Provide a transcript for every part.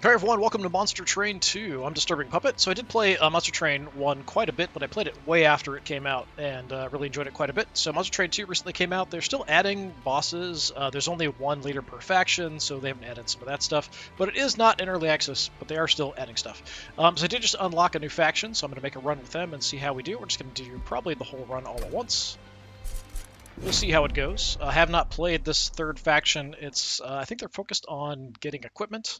Hey everyone, welcome to Monster Train 2. I'm Disturbing Puppet. So I did play Monster Train 1 quite a bit, but I played it way after it came out and really enjoyed it quite a bit. So Monster Train 2 recently came out. They're still adding bosses. There's only one leader per faction, so they haven't added some of that stuff. But it is not in early access, but they are still adding stuff. So I did just unlock a new faction, so I'm going to make a run with them and see how we do. We're just going to do probably the whole run all at once. We'll see how it goes. I have not played this third faction. It's I think they're focused on getting equipment.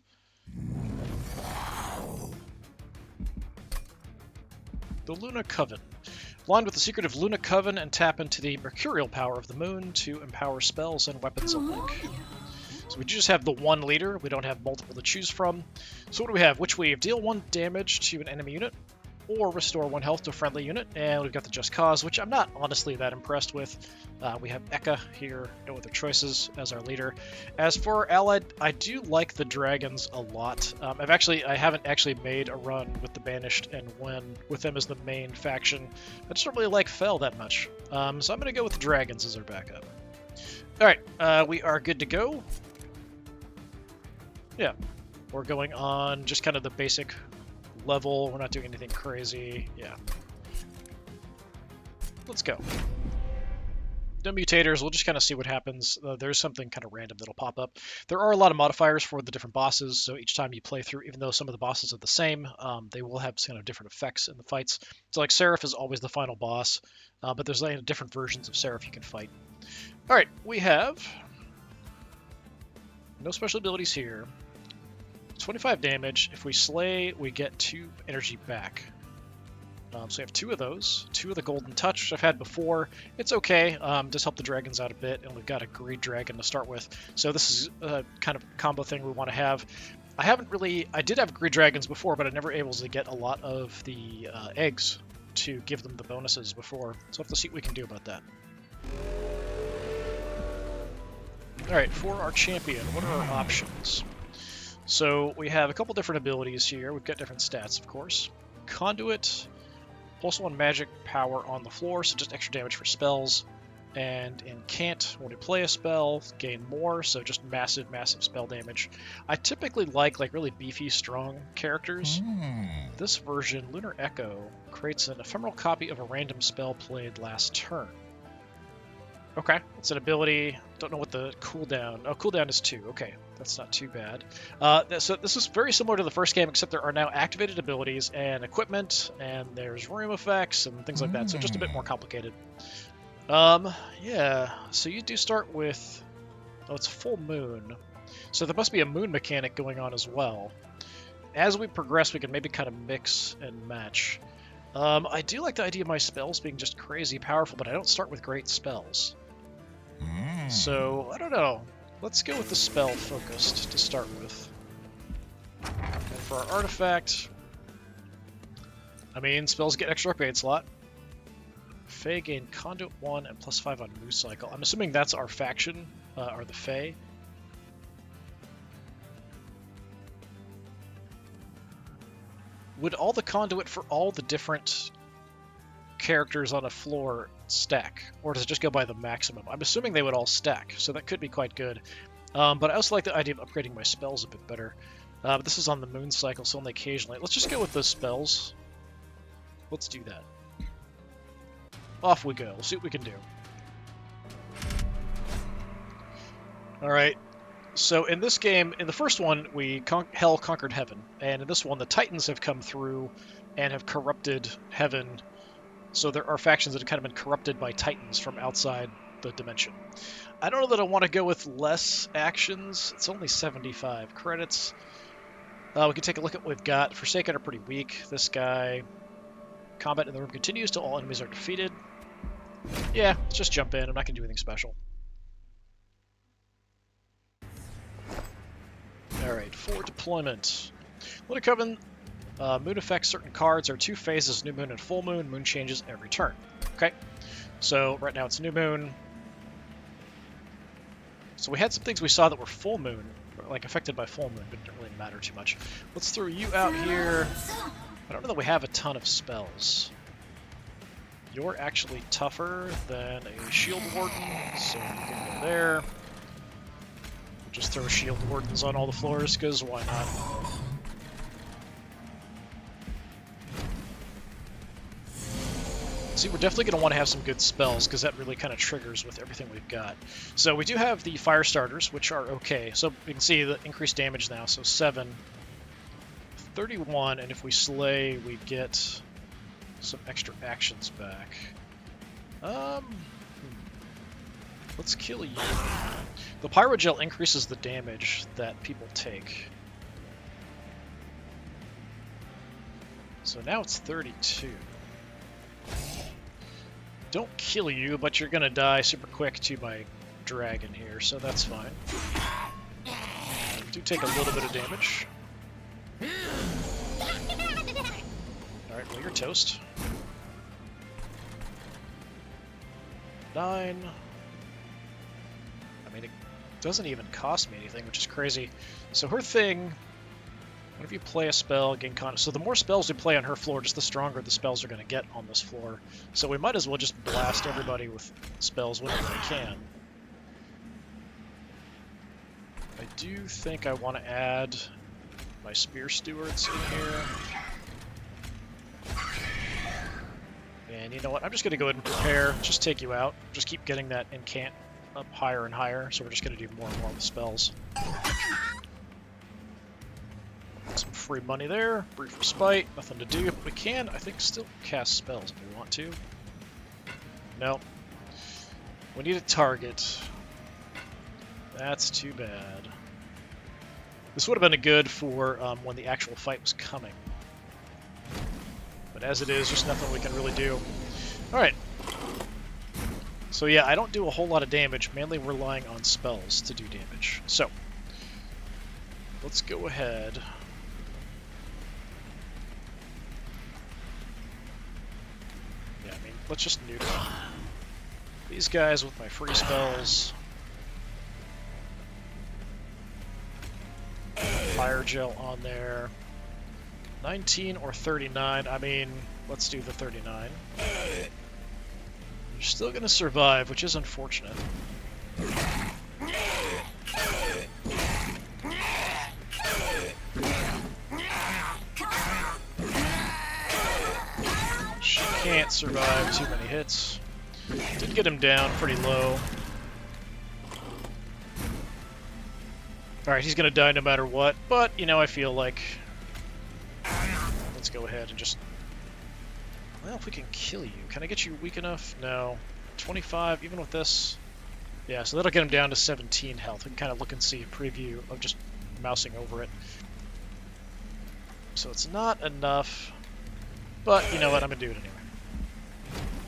The Luna Coven. Blind with the secret of Luna Coven and tap into the mercurial power of the moon to empower spells and weapons alike. So we just have the one leader. We don't have multiple to choose from. So what do we have? Witch Weave. Deal 1 damage to an enemy unit or restore 1 health to a friendly unit. And we've got the Just Cause, which I'm not honestly that impressed with. We have Eka here, no other choices, as our leader. As for Allied, I do like the dragons a lot. I haven't actually made a run with the Banished and Wen with them as the main faction. I just don't really like Fel that much. So I'm going to go with the dragons as our backup. Alright, we are good to go. Yeah, we're going on just kind of the basic level. We're not doing anything crazy. Yeah. Let's go. No mutators. We'll just kind of see what happens. There's something kind of random that'll pop up. There are a lot of modifiers for the different bosses, so each time you play through, even though some of the bosses are the same, they will have kind of different effects in the fights. So like Seraph is always the final boss, but there's like different versions of Seraph you can fight. Alright, we have no special abilities here. 25 damage. If we slay, we get 2 energy back. So we have 2 of those. 2 of the Golden Touch, which I've had before. It's okay. Just help the dragons out a bit, and we've got a Greed Dragon to start with. So this is a kind of combo thing we want to have. I did have Greed Dragons before, but I never able to get a lot of the eggs to give them the bonuses before. So we'll have to see what we can do about that. Alright, for our champion, what are our options? So we have a couple different abilities here. We've got different stats, of course. Conduit, +1 magic power on the floor, so just extra damage for spells. And Incant, when we play a spell, gain more, so just massive spell damage. I typically like really beefy, strong characters. This version, Lunar Echo, creates an ephemeral copy of a random spell played last turn. Okay, it's an ability. Don't know what the cooldown. Oh, cooldown is 2. Okay, that's not too bad. So this is very similar to the first game, except there are now activated abilities and equipment, and there's room effects and things like that. So just a bit more complicated. Yeah. So you do start with. Oh, it's full moon. So there must be a moon mechanic going on as well. As we progress, we can maybe kind of mix and match. I do like the idea of my spells being just crazy powerful, but I don't start with great spells. So, I don't know. Let's go with the spell focused to start with. And for our artifact, I mean, spells get extra upgrade slot. Fae gain Conduit 1 and +5 on Moose Cycle. I'm assuming that's our faction, or the Fae. Would all the Conduit for all the different characters on a floor stack, or does it just go by the maximum? I'm assuming they would all stack, so that could be quite good. But I also like the idea of upgrading my spells a bit better. But this is on the moon cycle, so only occasionally. Let's just go with the spells. Let's do that. Off we go. We'll see what we can do. Alright. So in this game, in the first one, Hell conquered Heaven. And in this one, the Titans have come through and have corrupted Heaven. So there are factions that have kind of been corrupted by Titans from outside the dimension. I don't know that I want to go with less actions. It's only 75 credits. We can take a look at what we've got. Forsaken are pretty weak. This guy. Combat in the room continues till all enemies are defeated. Yeah, let's just jump in. I'm not going to do anything special. Alright, for deployment. Luna Coven. Moon affects certain cards. Are 2 phases, new moon and full moon. Moon changes every turn. Okay, so right now it's new moon. So we had some things we saw that were full moon, like affected by full moon, but it didn't really matter too much. Let's throw you out here. I don't know that we have a ton of spells. You're actually tougher than a shield warden, so you can go there. We'll just throw shield wardens on all the floors, because why not? See, we're definitely going to want to have some good spells, because that really kind of triggers with everything we've got. So we do have the fire starters, which are okay. So you can see the increased damage now. So 7, 31, and if we slay, we get some extra actions back. Let's kill you. The Pyrogel increases the damage that people take. So now it's 32. Don't kill you, but you're gonna die super quick to my dragon here, so that's fine. Do take a little bit of damage. Alright, well, you're toast. 9. I mean, it doesn't even cost me anything, which is crazy. So her thing, whenever you play a spell, gain con. So the more spells we play on her floor, just the stronger the spells are going to get on this floor. So we might as well just blast everybody with spells whenever we can. I do think I want to add my Spear Stewards in here. And you know what? I'm just going to go ahead and prepare. Just take you out. Just keep getting that incant up higher and higher. So we're just going to do more and more with spells. Some free money there. Brief Respite. Nothing to do. But we can, I think, still cast spells if we want to. No. We need a target. That's too bad. This would have been good for when the actual fight was coming. But as it is, there's nothing we can really do. Alright. So yeah, I don't do a whole lot of damage, mainly relying on spells to do damage. So, let's go ahead. Yeah, I mean, let's just nuke these guys with my free spells. Fire gel on there. 19 or 39. I mean, let's do the 39. You're still going to survive, which is unfortunate. She can't survive too many hits. Did get him down pretty low. Alright, he's going to die no matter what, but, you know, I feel like... Let's go ahead and just... Well, if we can kill you. Can I get you weak enough? No. 25, even with this? Yeah, so that'll get him down to 17 health. We can kind of look and see a preview of just mousing over it. So it's not enough, but you know what? I'm going to do it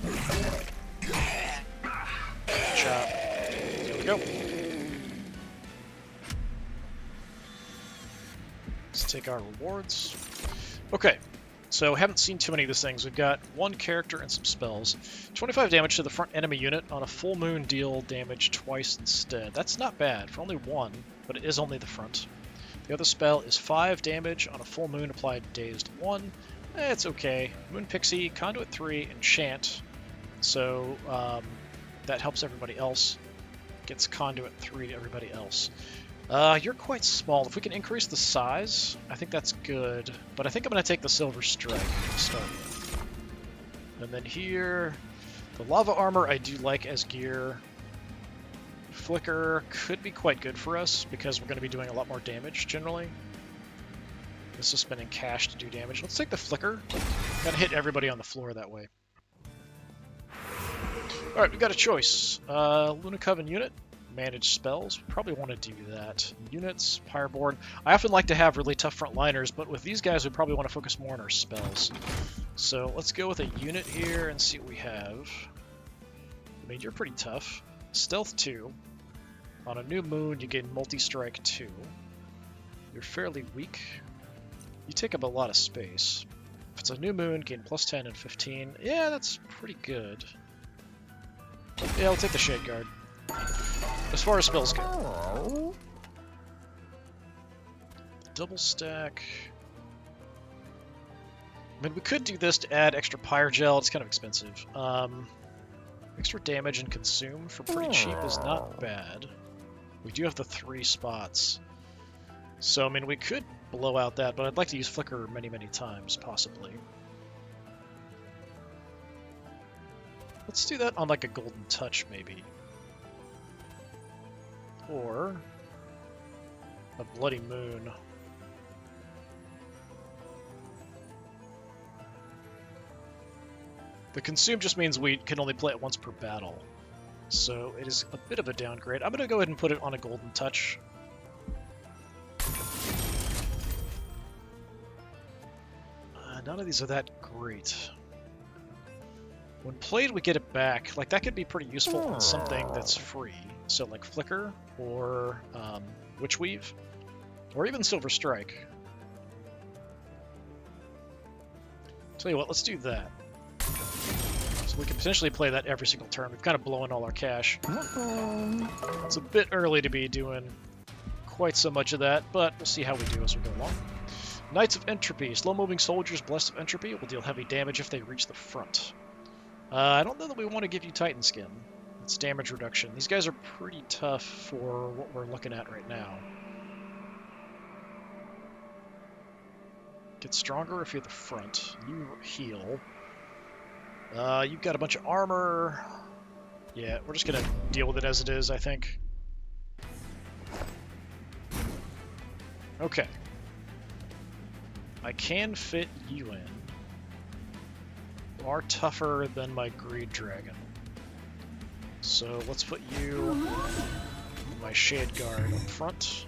anyway. Chop. There we go. Let's take our rewards. Okay, so haven't seen too many of these things. We've got one character and some spells. 25 damage to the front enemy unit. On a full moon, deal damage twice instead. That's not bad for only one, but it is only the front. The other spell is 5 damage on a full moon, applied dazed 1. It's okay. Moon Pixie, Conduit 3, Enchant. So that helps everybody else. Gets Conduit 3 to everybody else. You're quite small. If we can increase the size, I think that's good. But I think I'm going to take the Silver Strike to start with. And then here, the Lava Armor I do like as gear. Flicker could be quite good for us because we're going to be doing a lot more damage generally. This is spending cash to do damage. Let's take the Flicker. Gotta hit everybody on the floor that way. Alright, we've got a choice. Luna Coven unit. Manage spells. We probably want to do that. Units, Fireboard. I often like to have really tough frontliners, but with these guys we probably want to focus more on our spells. So let's go with a unit here and see what we have. I mean, you're pretty tough. Stealth 2. On a new moon, you gain multi-strike 2. You're fairly weak. You take up a lot of space. If it's a new moon, gain plus 10 and 15. Yeah, that's pretty good. Yeah, I'll take the Shade Guard. As far as spells go. Double stack. I mean, we could do this to add extra Pyrogel. It's kind of expensive. Extra damage and consume for pretty cheap is not bad. We do have the 3 spots. So, I mean, we could blow out that, but I'd like to use Flicker many, many times, possibly. Let's do that on like a golden touch, maybe. Or a bloody moon. The consume just means we can only play it once per battle. So it is a bit of a downgrade. I'm going to go ahead and put it on a golden touch. None of these are that great. When played, we get it back. Like, that could be pretty useful on something that's free. So, like Flicker, or Witch Weave, or even Silver Strike. Tell you what, let's do that. So we can potentially play that every single turn. We've kind of blown all our cash. It's a bit early to be doing quite so much of that, but we'll see how we do as we go along. Knights of Entropy. Slow-moving soldiers blessed of Entropy will deal heavy damage if they reach the front. I don't know that we want to give you Titan Skin. It's damage reduction. These guys are pretty tough for what we're looking at right now. Get stronger if you're the front. You heal. You've got a bunch of armor. Yeah, we're just going to deal with it as it is, I think. Okay. I can fit you in. You are tougher than my Greed Dragon. So let's put you in my Shade Guard up front.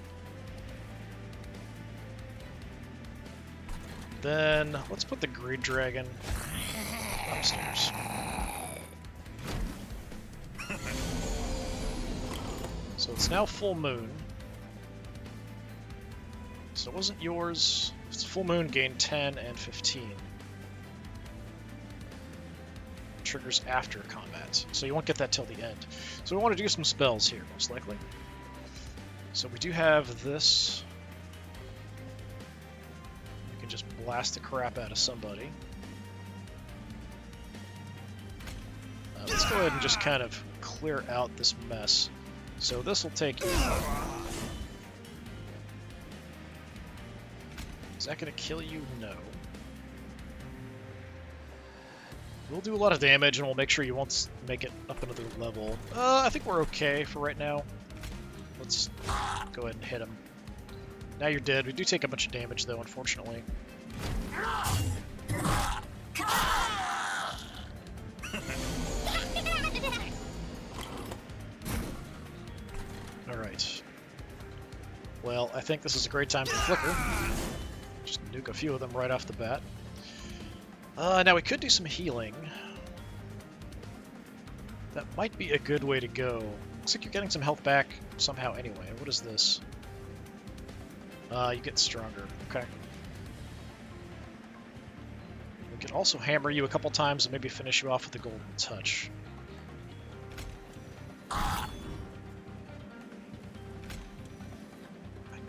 Then let's put the Greed Dragon upstairs. So it's now full moon. So it wasn't yours. If it's full moon, gain 10 and 15. Triggers after combat. So you won't get that till the end. So we want to do some spells here, most likely. So we do have this. We can just blast the crap out of somebody. Let's go ahead and just kind of clear out this mess. So this will take you. Is that going to kill you? No. We'll do a lot of damage, and we'll make sure you won't make it up another level. I think we're okay for right now. Let's go ahead and hit him. Now you're dead. We do take a bunch of damage, though, unfortunately. Alright. Well, I think this is a great time to Flicker. Just nuke a few of them right off the bat. Now we could do some healing. That might be a good way to go. Looks like you're getting some health back somehow anyway. What is this? You get stronger. Okay. We can also hammer you a couple times and maybe finish you off with a golden touch. I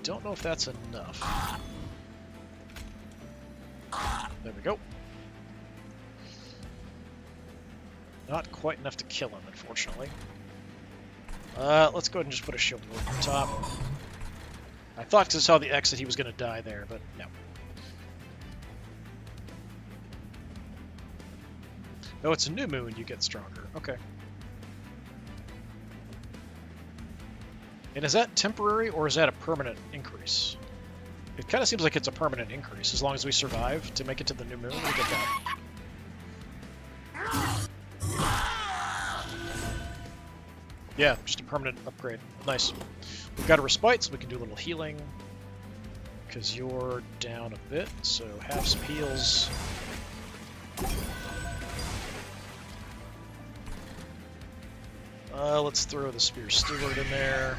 don't know if that's enough. There we go. Not quite enough to kill him, unfortunately. Let's go ahead and just put a shield over the top. I thought because I saw the exit he was going to die there, but no. Oh, it's a new moon, you get stronger. Okay. And is that temporary, or is that a permanent increase? It kind of seems like it's a permanent increase. As long as we survive to make it to the new moon, we get that. Yeah, just a permanent upgrade. Nice. We've got a respite, so we can do a little healing. Because you're down a bit, so have some heals. Let's throw the Spear Steward in there.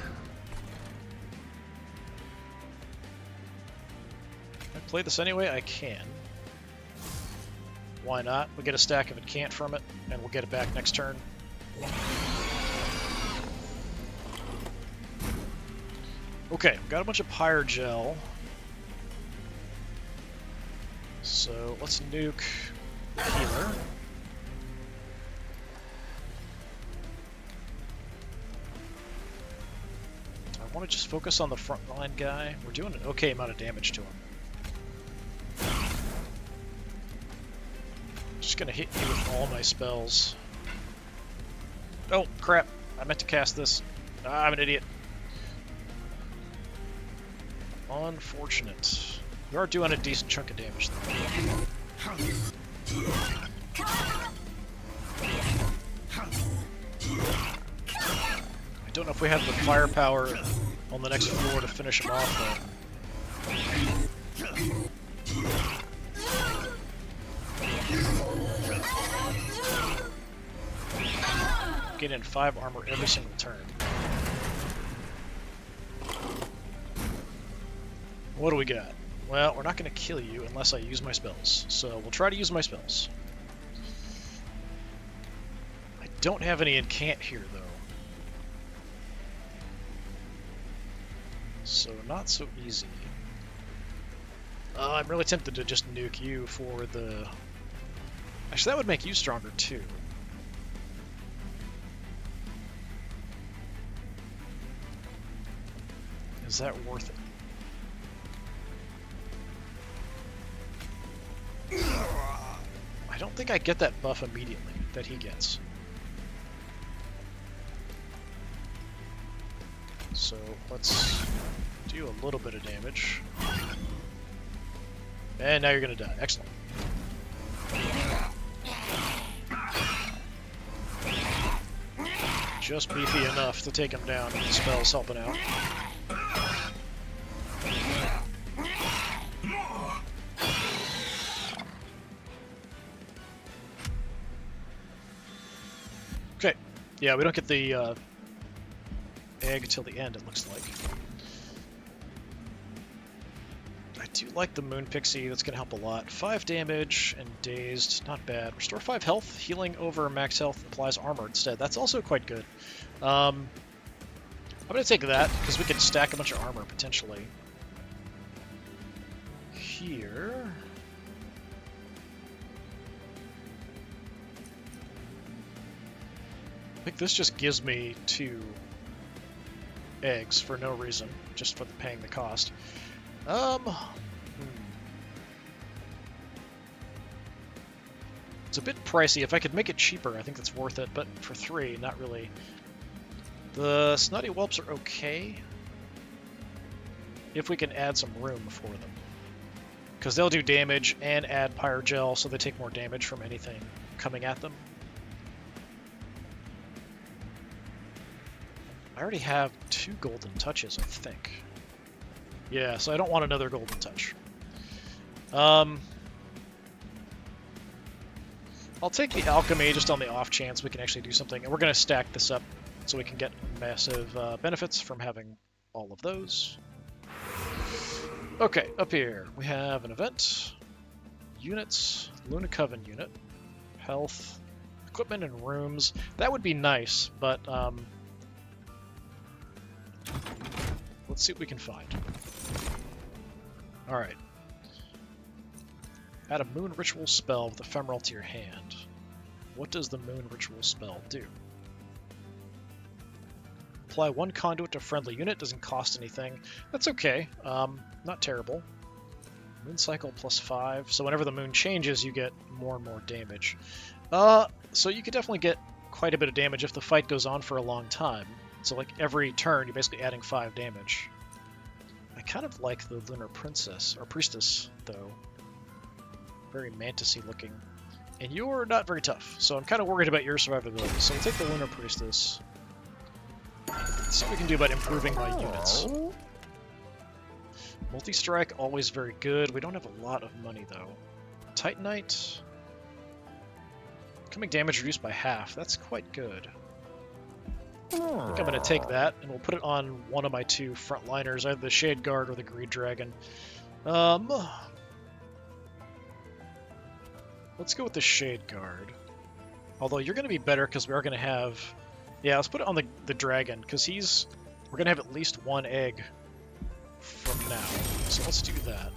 Can I play this anyway? I can. Why not? We'll get a stack of Incant from it, and we'll get it back next turn. Okay, we've got a bunch of Pyre Gel. So let's nuke the healer. I want to just focus on the frontline guy. We're doing an okay amount of damage to him. Just gonna hit you with all my spells. Oh, crap. I meant to cast this. I'm an idiot. Unfortunate. You are doing a decent chunk of damage, though. I don't know if we have the firepower on the next floor to finish him off, though. Get in 5 armor every single turn. What do we got? Well, we're not going to kill you unless I use my spells, so we'll try to use my spells. I don't have any incant here, though. So not so easy. I'm really tempted to just nuke you for the... Actually, that would make you stronger, too. Is that worth it? I don't think I get that buff immediately that he gets. So let's do a little bit of damage. And now you're gonna die. Excellent. Just beefy enough to take him down and the spell's helping out. Okay. Yeah, we don't get the egg until the end, it looks like. I do like the Moon Pixie, that's going to help a lot. 5 damage and dazed, not bad. Restore 5 health, healing over max health applies armor instead. That's also quite good. I'm going to take that, because we can stack a bunch of armor, potentially. Here... I think this just gives me 2 eggs for no reason, just for paying the cost. It's a bit pricey. If I could make it cheaper, I think that's worth it, but for 3, not really. The Snotty Whelps are okay, if we can add some room for them. Because they'll do damage and add Pyrogel, so they take more damage from anything coming at them. I already have 2 golden touches, I think. Yeah, so I don't want another golden touch. I'll take the alchemy just on the off chance we can actually do something. And we're going to stack this up so we can get massive benefits from having all of those. Okay, up here we have an event. Units, Luna Coven unit. Health, equipment and rooms. That would be nice, but... let's see what we can find. Alright. Add a Moon Ritual spell with Ephemeral to your hand. What does the Moon Ritual spell do? Apply 1 conduit to a friendly unit, doesn't cost anything. That's okay, not terrible. Moon cycle plus 5, so whenever the moon changes you get more and more damage. So you could definitely get quite a bit of damage if the fight goes on for a long time. So like every turn, you're basically adding 5 damage. I kind of like the Lunar Princess, or Priestess, though. Very mantis-y looking. And you're not very tough, so I'm kind of worried about your survivability. So we'll take the Lunar Priestess. Let's see what we can do about improving my units. Multi-strike, always very good. We don't have a lot of money, though. Titanite. Incoming damage reduced by half. That's quite good. I think I'm going to take that, and we'll put it on one of my 2 frontliners, either the Shade Guard or the Greed Dragon. Let's go with the Shade Guard. Although you're going to be better because we are going to have... Yeah, let's put it on the Dragon, because we're going to have at least 1 egg from now. So let's do that.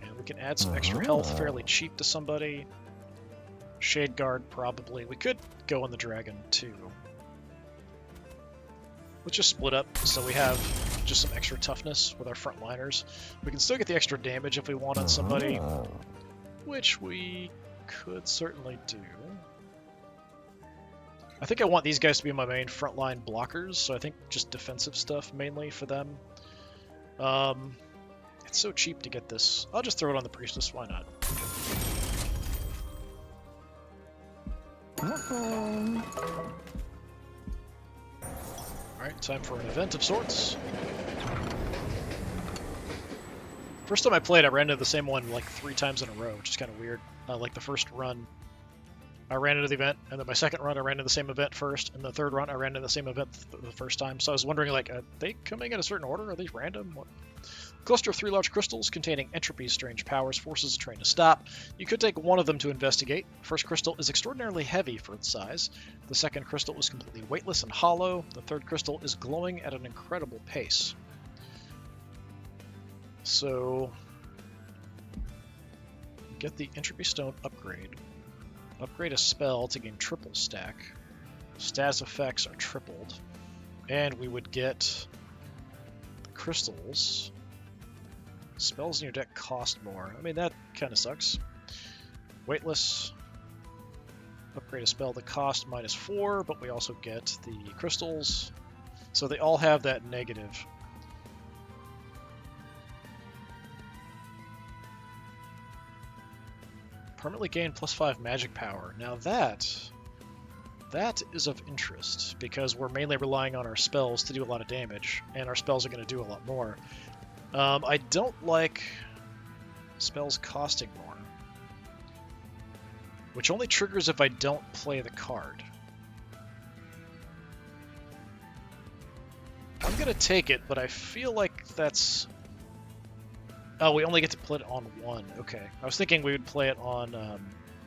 And we can add some extra health fairly cheap to somebody. Shade Guard, probably. We could go on the Dragon, too. Let's just split up so we have just some extra toughness with our frontliners. We can still get the extra damage if we want on somebody, which we could certainly do. I think I want these guys to be my main frontline blockers, so I think just defensive stuff mainly for them. It's so cheap to get this. I'll just throw it on the Priestess, why not? Alright, time for an event of sorts. First time I played, I ran into the same one like 3 times in a row, which is kind of weird. Like the first run, I ran into the event, and then my second run, I ran into the same event first, and the third run, I ran into the same event the first time. So I was wondering, like, are they coming in a certain order? Are these random? What? Cluster of 3 large crystals containing entropy's strange powers forces the train to stop. You could take one of them to investigate. The first crystal is extraordinarily heavy for its size. The second crystal is completely weightless and hollow. The third crystal is glowing at an incredible pace. So, get the entropy stone upgrade. Upgrade a spell to gain triple stack. Stats effects are tripled. And we would get the crystals. Spells in your deck cost more. I mean, that kind of sucks. Weightless. Upgrade a spell that cost -4, but we also get the crystals. So they all have that negative. Permanently gain +5 magic power. Now that is of interest, because we're mainly relying on our spells to do a lot of damage, and our spells are going to do a lot more. I don't like spells costing more, which only triggers if I don't play the card. I'm going to take it, but I feel like that's... Oh, we only get to play it on one. Okay. I was thinking we would play it on...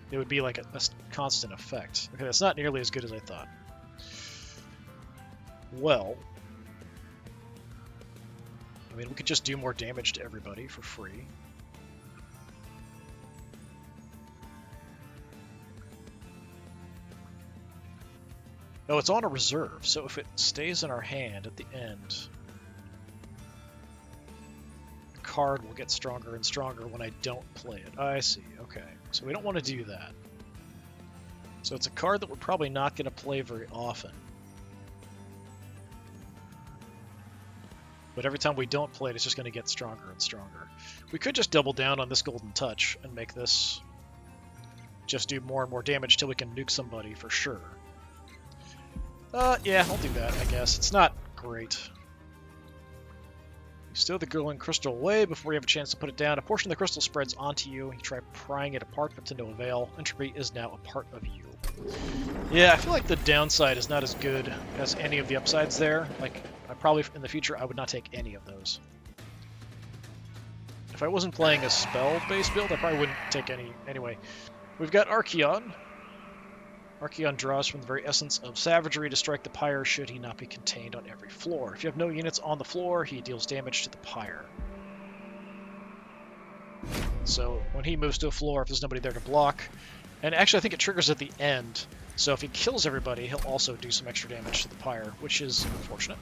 it would be like a constant effect. Okay, that's not nearly as good as I thought. Well... I mean, we could just do more damage to everybody for free. Oh, it's on a reserve, so if it stays in our hand at the end, the card will get stronger and stronger when I don't play it. I see, okay. So we don't want to do that. So it's a card that we're probably not going to play very often. But every time we don't play it, it's just going to get stronger and stronger. We could just double down on this Golden Touch and make this just do more and more damage till we can nuke somebody for sure. Yeah, I'll do that, I guess. It's not great. You stow the glowing crystal away before you have a chance to put it down. A portion of the crystal spreads onto you. You try prying it apart, but to no avail. Entropy is now a part of you. Yeah, I feel like the downside is not as good as any of the upsides there. Like, I probably, in the future, I would not take any of those. If I wasn't playing a spell-based build, I probably wouldn't take any anyway. We've got Archeon. Archeon draws from the very essence of savagery to strike the pyre should he not be contained on every floor. If you have no units on the floor, he deals damage to the pyre. So when he moves to a floor, if there's nobody there to block, and actually I think it triggers at the end, so if he kills everybody, he'll also do some extra damage to the pyre, which is unfortunate.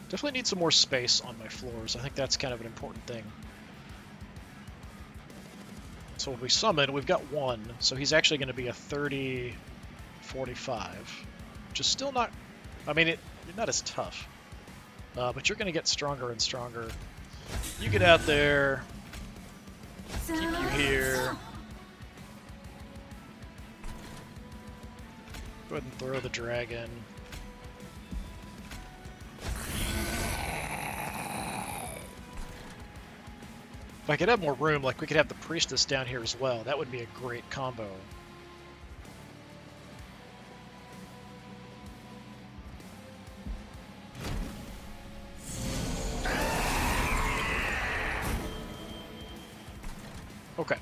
Definitely need some more space on my floors. I think that's kind of an important thing. So when we summon, we've got 1, so he's actually going to be a 30-45, which is still not... I mean, you're not as tough, but you're going to get stronger and stronger. You get out there, keep you here. Go ahead and throw the dragon. If I could have more room, like we could have the priestess down here as well, that would be a great combo. Okay.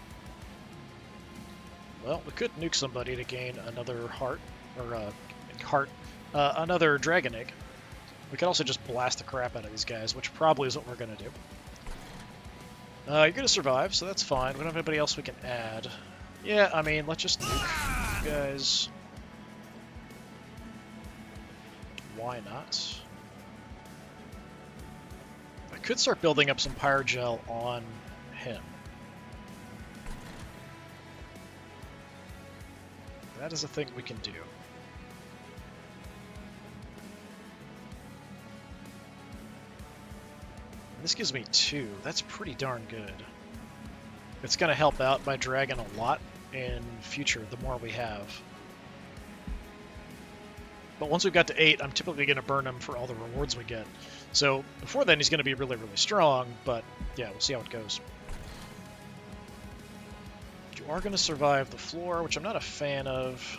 Well, we could nuke somebody to gain another heart, or another dragon egg. We could also just blast the crap out of these guys, which probably is what we're going to do. You're going to survive, so that's fine. We don't have anybody else we can add. Yeah, I mean, let's just nuke you guys. Why not? I could start building up some Pyrogel on him. That is a thing we can do. This gives me 2. That's pretty darn good. It's going to help out my dragon a lot in future, the more we have. But once we've got to 8, I'm typically going to burn him for all the rewards we get. So before then, he's going to be really, really strong, but yeah, we'll see how it goes. You are going to survive the floor, which I'm not a fan of.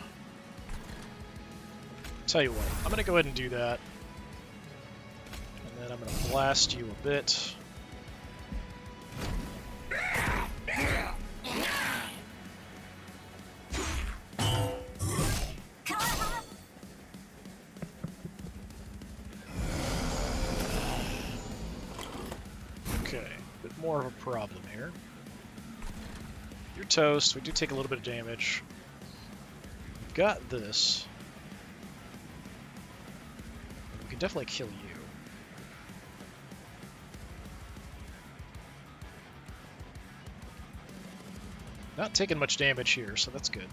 Tell you what, I'm going to go ahead and do that. And then I'm going to blast you a bit. Okay, a bit more of a problem here. You're toast. We do take a little bit of damage. We've got this. We can definitely kill you. Not taking much damage here, so that's good.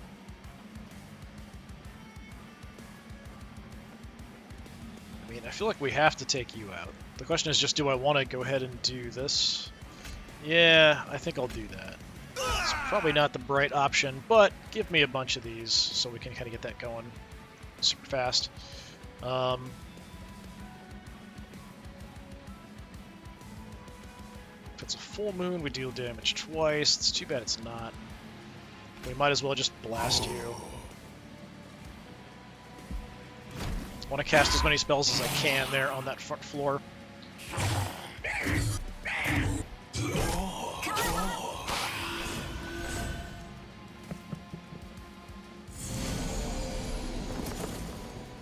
I mean, I feel like we have to take you out. The question is just, do I want to go ahead and do this? Yeah, I think I'll do that. It's probably not the bright option, but give me a bunch of these so we can kind of get that going super fast. If it's a full moon, we deal damage twice. It's too bad it's not. We might as well just blast you. I want to cast as many spells as I can there on that front floor.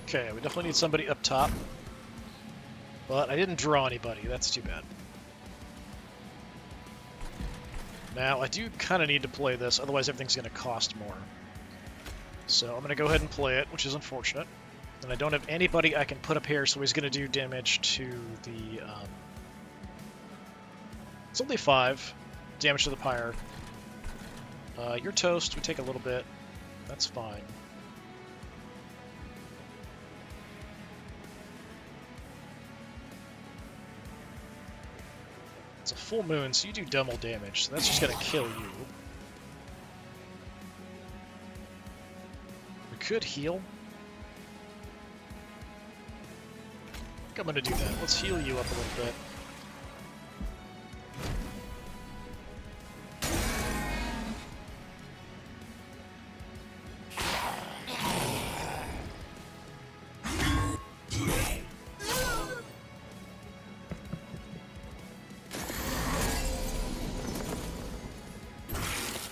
Okay, we definitely need somebody up top. But I didn't draw anybody. That's too bad. Now, I do kind of need to play this, otherwise everything's going to cost more. So I'm going to go ahead and play it, which is unfortunate. And I don't have anybody I can put up here, so he's going to do damage to the... It's only 5 damage to the pyre. You're toast. We take a little bit. That's fine. It's a full moon, so you do double damage, so that's just going to kill you. We could heal. I think I'm going to do that. Let's heal you up a little bit.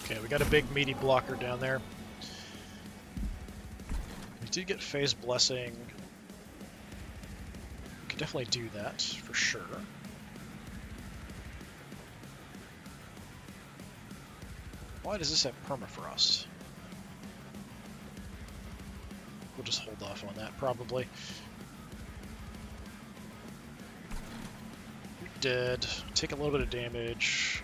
Okay, we got a big meaty blocker down there. We did get Phase Blessing. We could definitely do that, for sure. Why does this have Permafrost? We'll just hold off on that, probably. You're dead. Take a little bit of damage.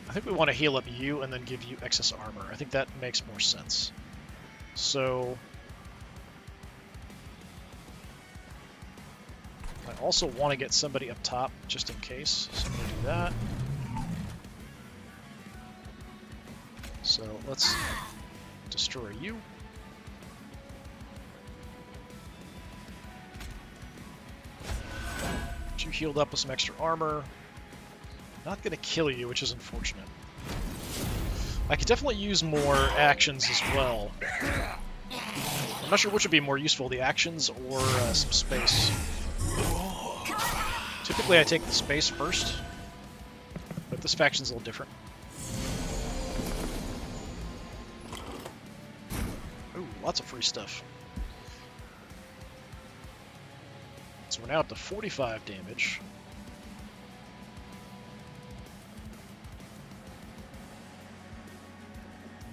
I think we want to heal up you and then give you excess armor. I think that makes more sense. So... I also want to get somebody up top, just in case. So I'm going to do that. So let's destroy you. Get you healed up with some extra armor. Not going to kill you, which is unfortunate. I could definitely use more actions as well. I'm not sure which would be more useful, the actions or some space. Typically I take the space first, but this faction's a little different. Ooh, lots of free stuff. So we're now up to 45 damage.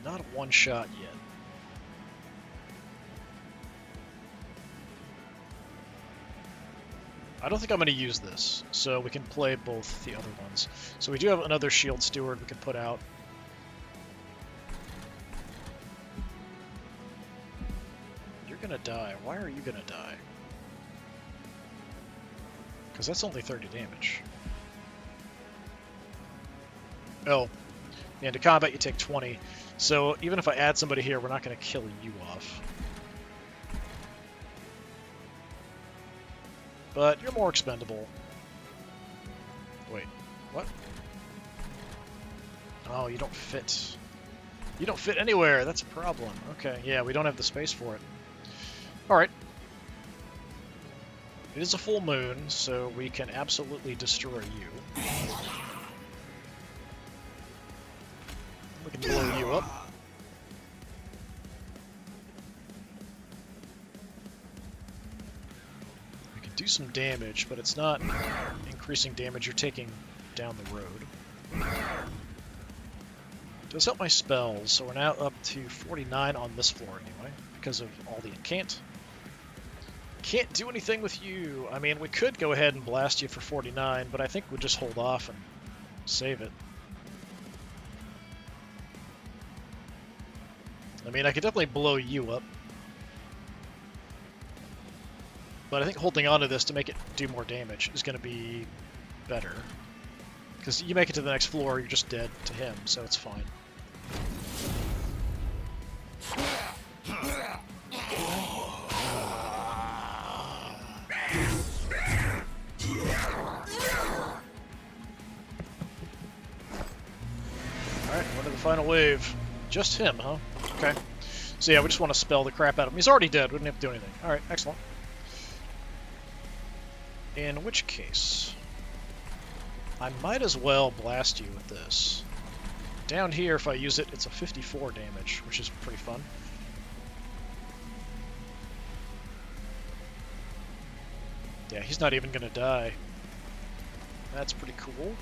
Not a one-shot yet. I don't think I'm going to use this, so we can play both the other ones. So we do have another Shield Steward we can put out. die. Why are you gonna die? Because that's only 30 damage. Oh, into combat you take 20. So even if I add somebody here, we're not going to kill you off. But you're more expendable. Wait, what? Oh, you don't fit. You don't fit anywhere. That's a problem. Okay, yeah, we don't have the space for it. Alright. It is a full moon, so we can absolutely destroy you. We can blow you up. We can do some damage, but it's not increasing damage you're taking down the road. Does help my spells, so we're now up to 49 on this floor anyway, because of all the incant. Can't do anything with you. I mean, we could go ahead and blast you for 49, but I think we'll just hold off and save it. I mean, I could definitely blow you up. But I think holding on to this to make it do more damage is going to be better. Because you make it to the next floor, you're just dead to him, so it's fine. Alright, on to the final wave. Just him, huh? Okay. So yeah, we just want to spell the crap out of him. He's already dead, we didn't have to do anything. Alright, excellent. In which case, I might as well blast you with this. Down here, if I use it, it's a 54 damage, which is pretty fun. Yeah, he's not even going to die. That's pretty cool.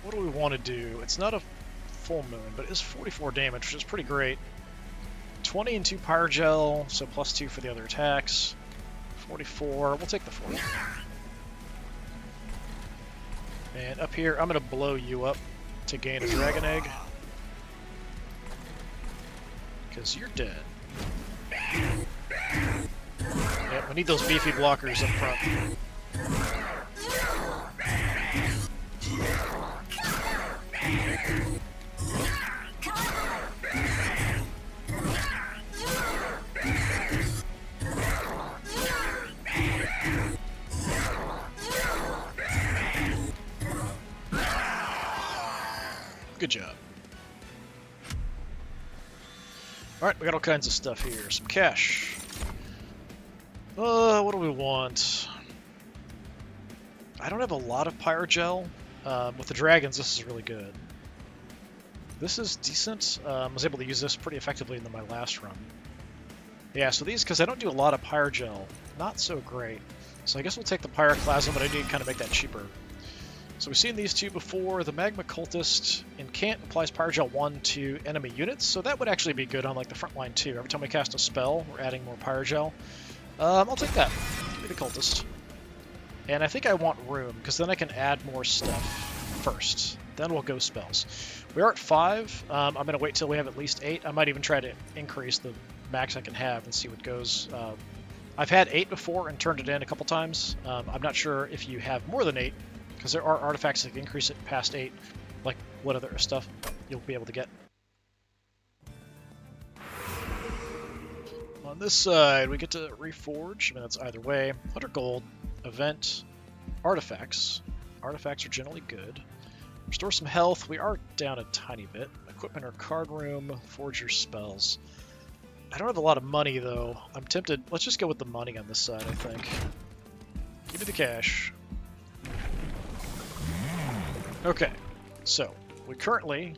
What do we want to do? It's not a full moon, but it is 44 damage, which is pretty great. 20 and 2 Pyrogel, so plus 2 for the other attacks. 44, we'll take the 40. And up here, I'm going to blow you up to gain a Dragon Egg. Because you're dead. Yep, we need those beefy blockers up front. Good job. Alright, we got all kinds of stuff here. Some cash. What do we want? I don't have a lot of Pyrogel. With the dragons, this is really good. This is decent. I was able to use this pretty effectively in my last run. Yeah, so these, because I don't do a lot of Pyrogel, not so great. So I guess we'll take the Pyroclasm, but I need to kind of make that cheaper. So we've seen these two before. The Magma Cultist Incant applies Pyrogel 1 to enemy units, so that would actually be good on like the front line too. Every time we cast a spell, we're adding more Pyrogel. I'll take that. Give me the Cultist. And I think I want room, because then I can add more stuff first. Then we'll go spells. We are at 5. I'm going to wait till we have at least 8. I might even try to increase the max I can have and see what goes. I've had 8 before and turned it in a couple times. I'm not sure if you have more than 8, because there are artifacts that can increase it past 8, like what other stuff you'll be able to get. On this side, we get to reforge. I mean, that's either way. 100 gold, event, artifacts. Artifacts are generally good. Restore some health. We are down a tiny bit. Equipment or card room. Forge your spells. I don't have a lot of money, though. I'm tempted. Let's just go with the money on this side, I think. Give me the cash. Okay, so we currently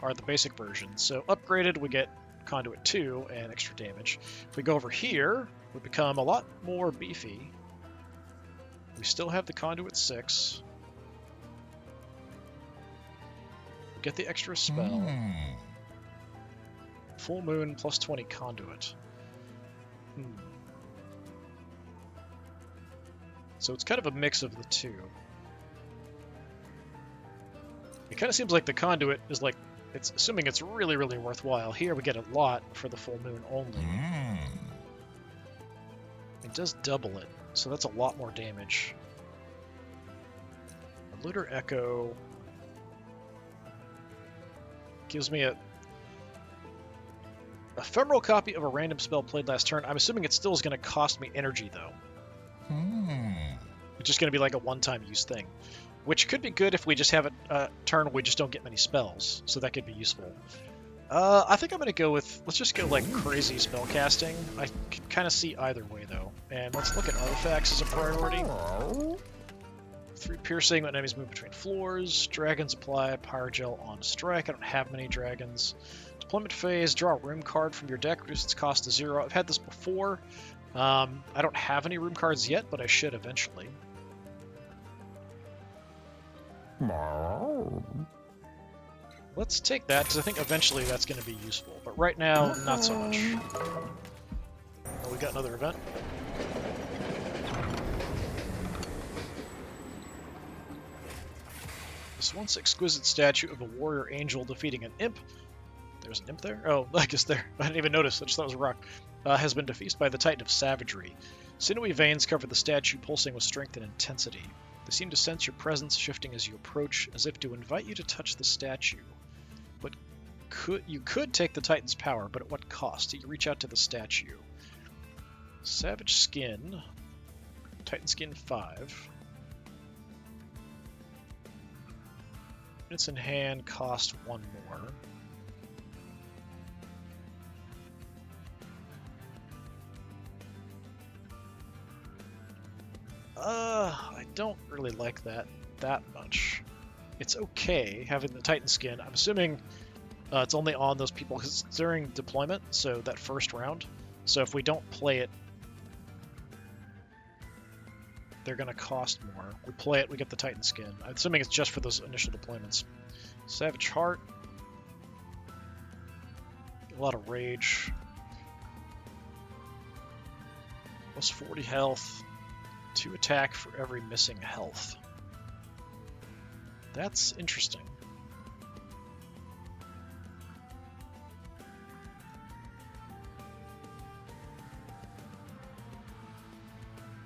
are the basic version. So upgraded, we get Conduit 2 and extra damage. If we go over here, we become a lot more beefy. We still have the Conduit 6. We get the extra spell. Full Moon plus 20 Conduit. So it's kind of a mix of the two. It kind of seems like the Conduit is like It's assuming it's really, really worthwhile. Here we get a lot for the full moon only. It does double it, so that's a lot more damage. A Lunar Echo gives me a ephemeral copy of a random spell played last turn. I'm assuming it still is going to cost me energy, though. It's just going to be like a one-time use thing, which could be good if we just have a turn where we just don't get many spells, so that could be useful. I think I'm going to go with, let's just go like crazy spell casting. I can kind of see either way, though. And let's look at artifacts as a priority. 3 piercing when enemies move between floors. Dragons apply Pyrogel on strike. I don't have many dragons. Deployment phase, draw a room card from your deck, reduce its cost to 0. I've had this before. I don't have any room cards yet, but I should eventually. Let's take that, because I think eventually that's going to be useful. But right now, not so much. Oh, we got another event. This once exquisite statue of a warrior angel defeating an imp. There's an imp there? Oh, I guess there. I didn't even notice. I just thought it was a rock. Has been defeated by the Titan of Savagery. Sinewy veins cover the statue, pulsing with strength and intensity. They seem to sense your presence, shifting as you approach, as if to invite you to touch the statue. But you could take the Titan's power, but at what cost? You reach out to the statue. Savage Skin. Titan Skin 5. Units in hand cost 1 more. I don't really like that much. It's okay having the Titan skin. I'm assuming it's only on those people because it's during deployment, so that first round. So if we don't play it, they're going to cost more. We play it, we get the Titan skin. I'm assuming it's just for those initial deployments. Savage Heart. A lot of rage. Plus 40 health. 2 attack for every missing health. That's interesting.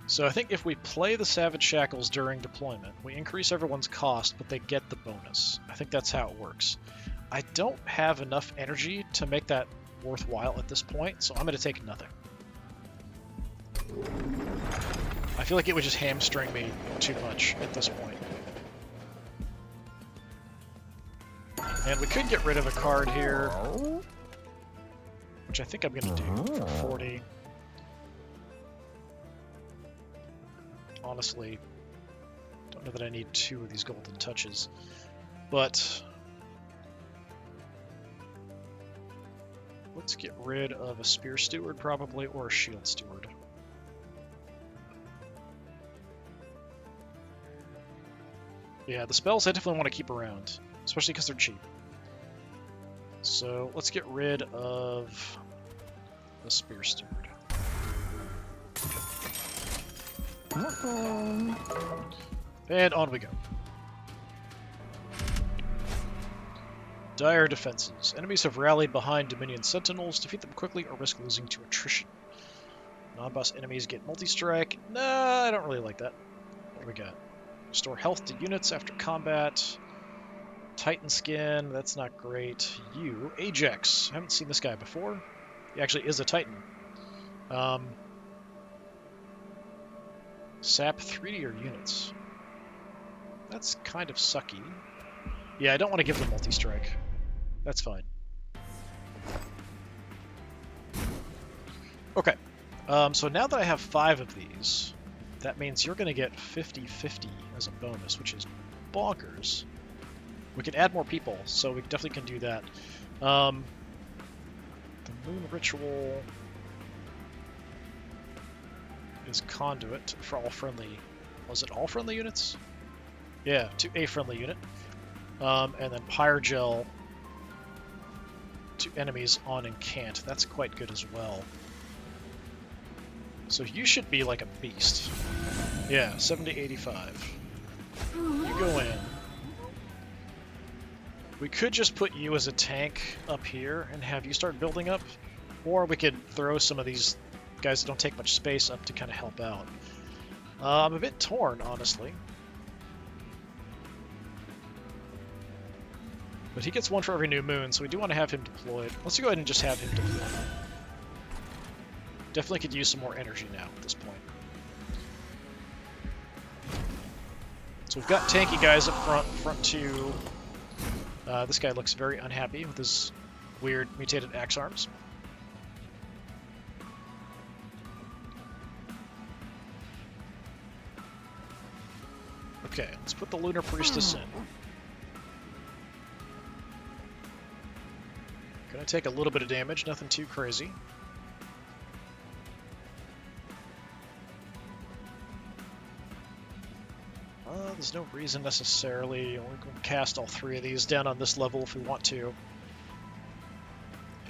So I think if we play the Savage Shackles during deployment, we increase everyone's cost, but they get the bonus. I think that's how it works. I don't have enough energy to make that worthwhile at this point, so I'm going to take nothing. I feel like it would just hamstring me too much at this point. And we could get rid of a card here, which I think I'm going to do for 40. Honestly, don't know that I need 2 of these golden touches, but let's get rid of a Spear Steward probably, or a Shield Steward. Yeah, the spells I definitely want to keep around, especially because they're cheap. So let's get rid of the Spear Steward. And on we go. Dire defenses. Enemies have rallied behind Dominion Sentinels. Defeat them quickly or risk losing to attrition. Non-boss enemies get multi-strike. Nah, I don't really like that. What do we got? Restore health to units after combat. Titan skin, that's not great. You, Ajax. I haven't seen this guy before. He actually is a Titan. Sap 3 to your units. That's kind of sucky. Yeah, I don't want to give them multi-strike. That's fine. Okay. So now that I have 5 of these, that means you're going to get 50-50 as a bonus, which is bonkers. We can add more people, so we definitely can do that. The Moon Ritual is Conduit for all friendly... Was it all friendly units? Yeah, to a friendly unit. And then Pyrogel to enemies on and can't. That's quite good as well. So you should be like a beast. Yeah, 70-85. You go in. We could just put you as a tank up here and have you start building up, or we could throw some of these guys that don't take much space up to kind of help out. I'm a bit torn, honestly. But he gets one for every new moon, so we do want to have him deployed. Let's go ahead and just have him deployed. Definitely could use some more energy now at this point. So we've got tanky guys up front two. This guy looks very unhappy with his weird mutated axe arms. Okay, let's put the Lunar Priestess in. Gonna take a little bit of damage, nothing too crazy. There's no reason necessarily. We can cast all three of these down on this level if we want to.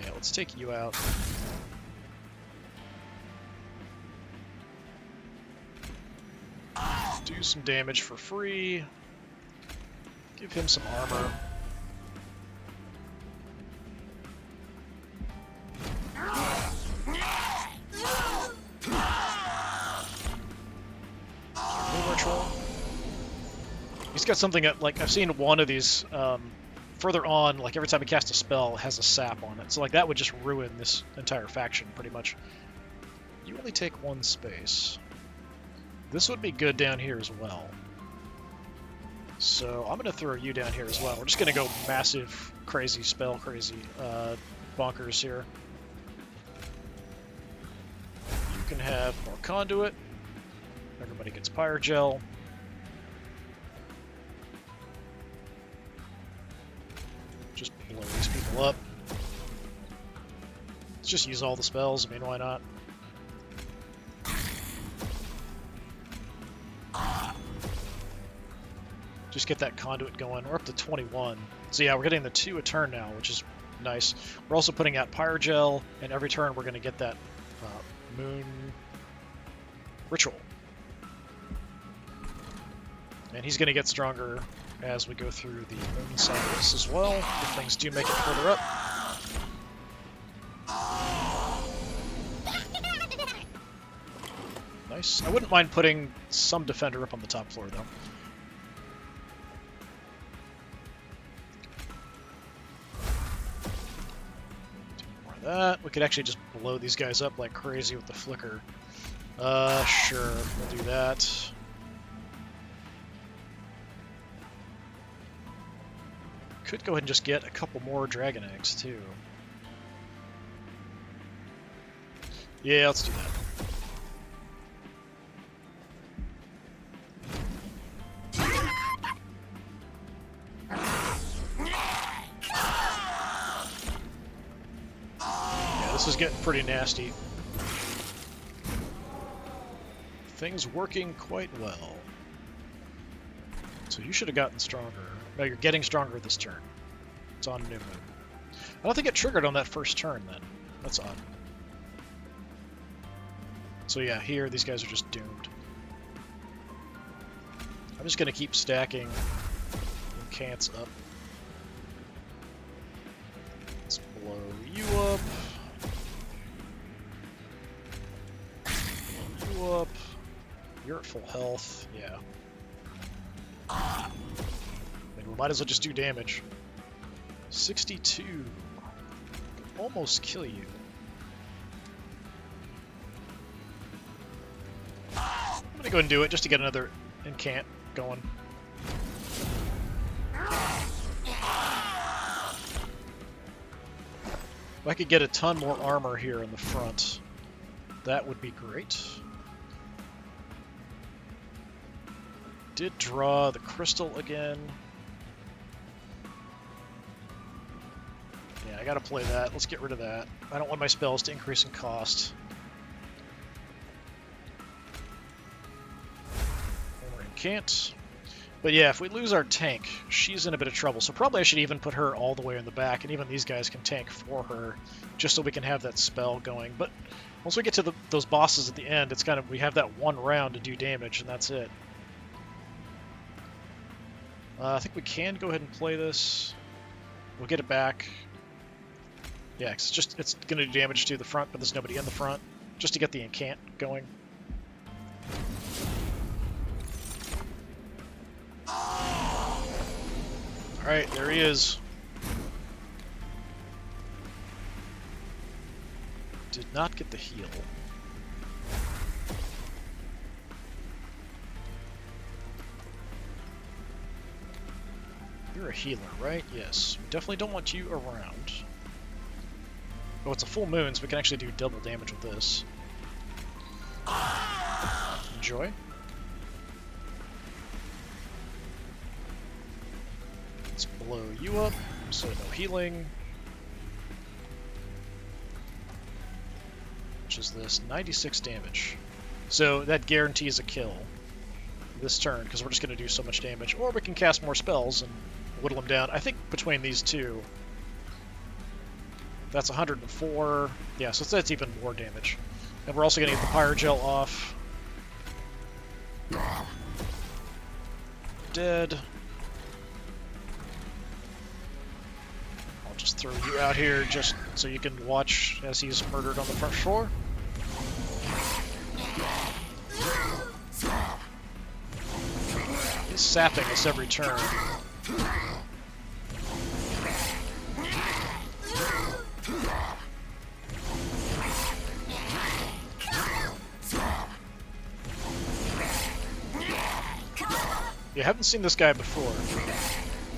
Yeah, let's take you out. Do some damage for free. Give him some armor. He's got something that, like, I've seen one of these further on, like every time he casts a spell, it has a sap on it. So, like, that would just ruin this entire faction, pretty much. You only take one space. This would be good down here as well. So, I'm going to throw you down here as well. We're just going to go massive, crazy, spell crazy bonkers here. You can have more conduit. Everybody gets Pyrogel. Just blow these people up. Let's just use all the spells. I mean, why not? Just get that conduit going. We're up to 21. So yeah, we're getting the 2 a turn now, which is nice. We're also putting out Pyrogel, and every turn we're going to get that Moon Ritual. And he's going to get stronger as we go through the moon cycles as well, if things do make it further up. Nice. I wouldn't mind putting some defender up on the top floor, though. Do more of that. We could actually just blow these guys up like crazy with the flicker. Sure, we'll do that. Could go ahead and just get a couple more dragon eggs, too. Yeah, let's do that. Yeah, this is getting pretty nasty. Things working quite well. So you should have gotten stronger. No, you're getting stronger this turn. It's on new moon. I don't think it triggered on that first turn, then. That's odd. So yeah, here, these guys are just doomed. I'm just going to keep stacking cants up. Let's blow you up. Blow you up. You're at full health. Yeah. I mean, we might as well just do damage. 62. Could almost kill you. I'm gonna go ahead and do it just to get another incant going. If I could get a ton more armor here in the front, that would be great. Did draw the crystal again. Yeah, I gotta play that. Let's get rid of that. I don't want my spells to increase in cost. Or incant. But yeah, if we lose our tank, she's in a bit of trouble. So probably I should even put her all the way in the back, and even these guys can tank for her, just so we can have that spell going. But once we get to those bosses at the end, it's kind of, we have that one round to do damage, and that's it. I think we can go ahead and play this. We'll get it back. Yeah, it's going to do damage to the front, but there's nobody in the front, just to get the incant going. Alright, there he is. Did not get the heal. You're a healer, right? Yes. We definitely don't want you around. Oh, it's a full moon, so we can actually do double damage with this. Enjoy. Let's blow you up, so no healing. Which is this, 96 damage. So that guarantees a kill this turn, because we're just going to do so much damage. Or we can cast more spells and whittle them down. I think between these two, that's 104. Yeah, so that's even more damage. And we're also going to get the Pyrogel off. Dead. I'll just throw you out here just so you can watch as he's murdered on the front shore. He's sapping us every turn. You haven't seen this guy before.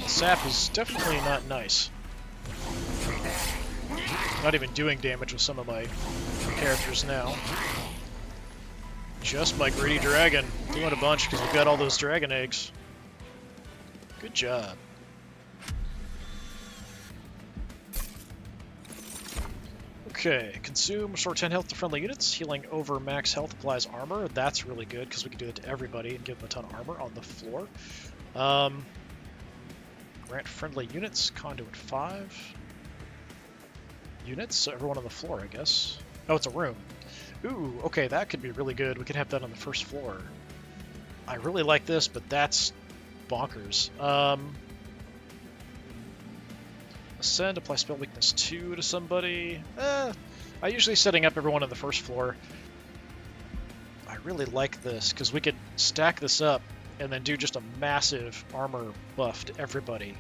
The sap is definitely not nice. Not even doing damage with some of my characters now. Just my greedy dragon. Doing a bunch because we've got all those dragon eggs. Good job. Okay, consume, restore 10 health to friendly units. Healing over max health applies armor. That's really good because we can do that to everybody and give them a ton of armor on the floor. Grant friendly units, conduit 5. Units, so everyone on the floor, I guess. Oh, it's a room. Ooh, okay, that could be really good. We could have that on the first floor. I really like this, but that's bonkers. Ascend, apply spell weakness 2 to somebody. I usually setting up everyone on the first floor. I really like this, because we could stack this up and then do just a massive armor buff to everybody.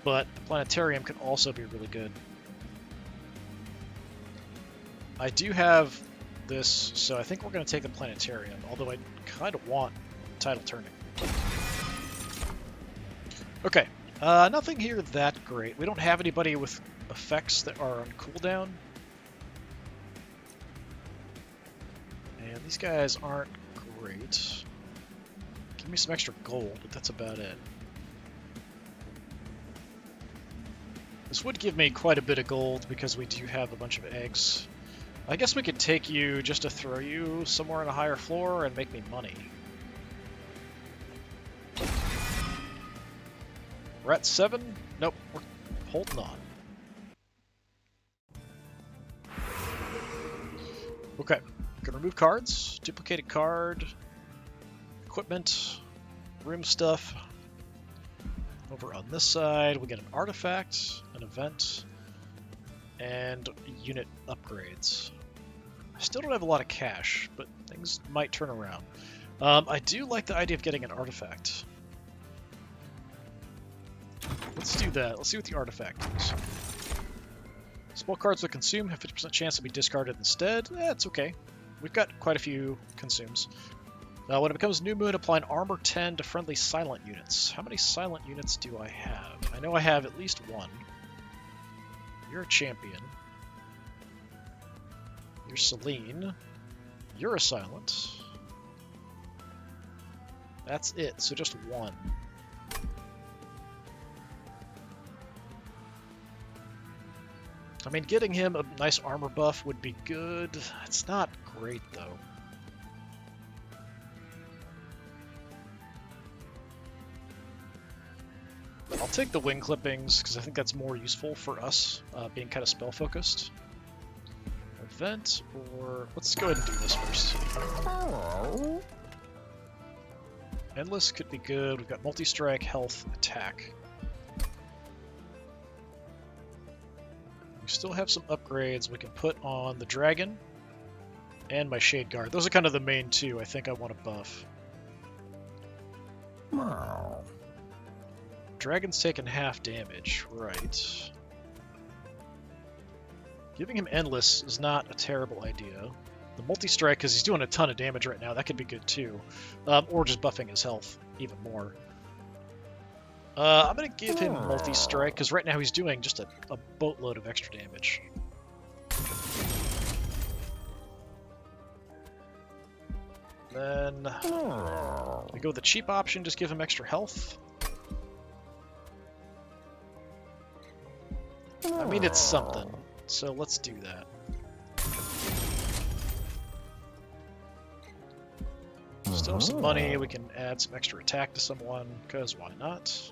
But the planetarium can also be really good. I do have this, so I think we're going to take the planetarium, although I kind of want tidal turning. Okay, nothing here that great. We don't have anybody with effects that are on cooldown. And these guys aren't great. Give me some extra gold, but that's about it. This would give me quite a bit of gold because we do have a bunch of eggs. I guess we could take you just to throw you somewhere on a higher floor and make me money. We're at 7? Nope, we're holding on. Okay, gonna remove cards, duplicated card, equipment, room stuff. Over on this side, we get an artifact, an event, and unit upgrades. I still don't have a lot of cash, but things might turn around. I do like the idea of getting an artifact. Let's do that. Let's see what the artifact is. Spell cards that consume have 50% chance to be discarded instead. It's okay. We've got quite a few consumes. When it becomes new moon, apply an armor 10 to friendly silent units. How many silent units do I have? I know I have at least one. You're a champion. You're Celine. You're a silent. That's it, so just one. I mean, getting him a nice armor buff would be good. It's not great, though. I'll take the wing clippings, because I think that's more useful for us, being kind of spell-focused. Event, or... let's go ahead and do this first. Endless could be good. We've got multi-strike, health, attack. still have some upgrades we can put on the dragon and my Shade Guard. Those are kind of the main two I think I want to buff. Dragon's taking half damage, right. Giving him Endless is not a terrible idea. The multi-strike, because he's doing a ton of damage right now, that could be good too. Or just buffing his health even more. I'm going to give him multi-strike, because right now he's doing just a boatload of extra damage. Then we go with the cheap option, just give him extra health. I mean, it's something, so let's do that. Still have some money, we can add some extra attack to someone, because why not?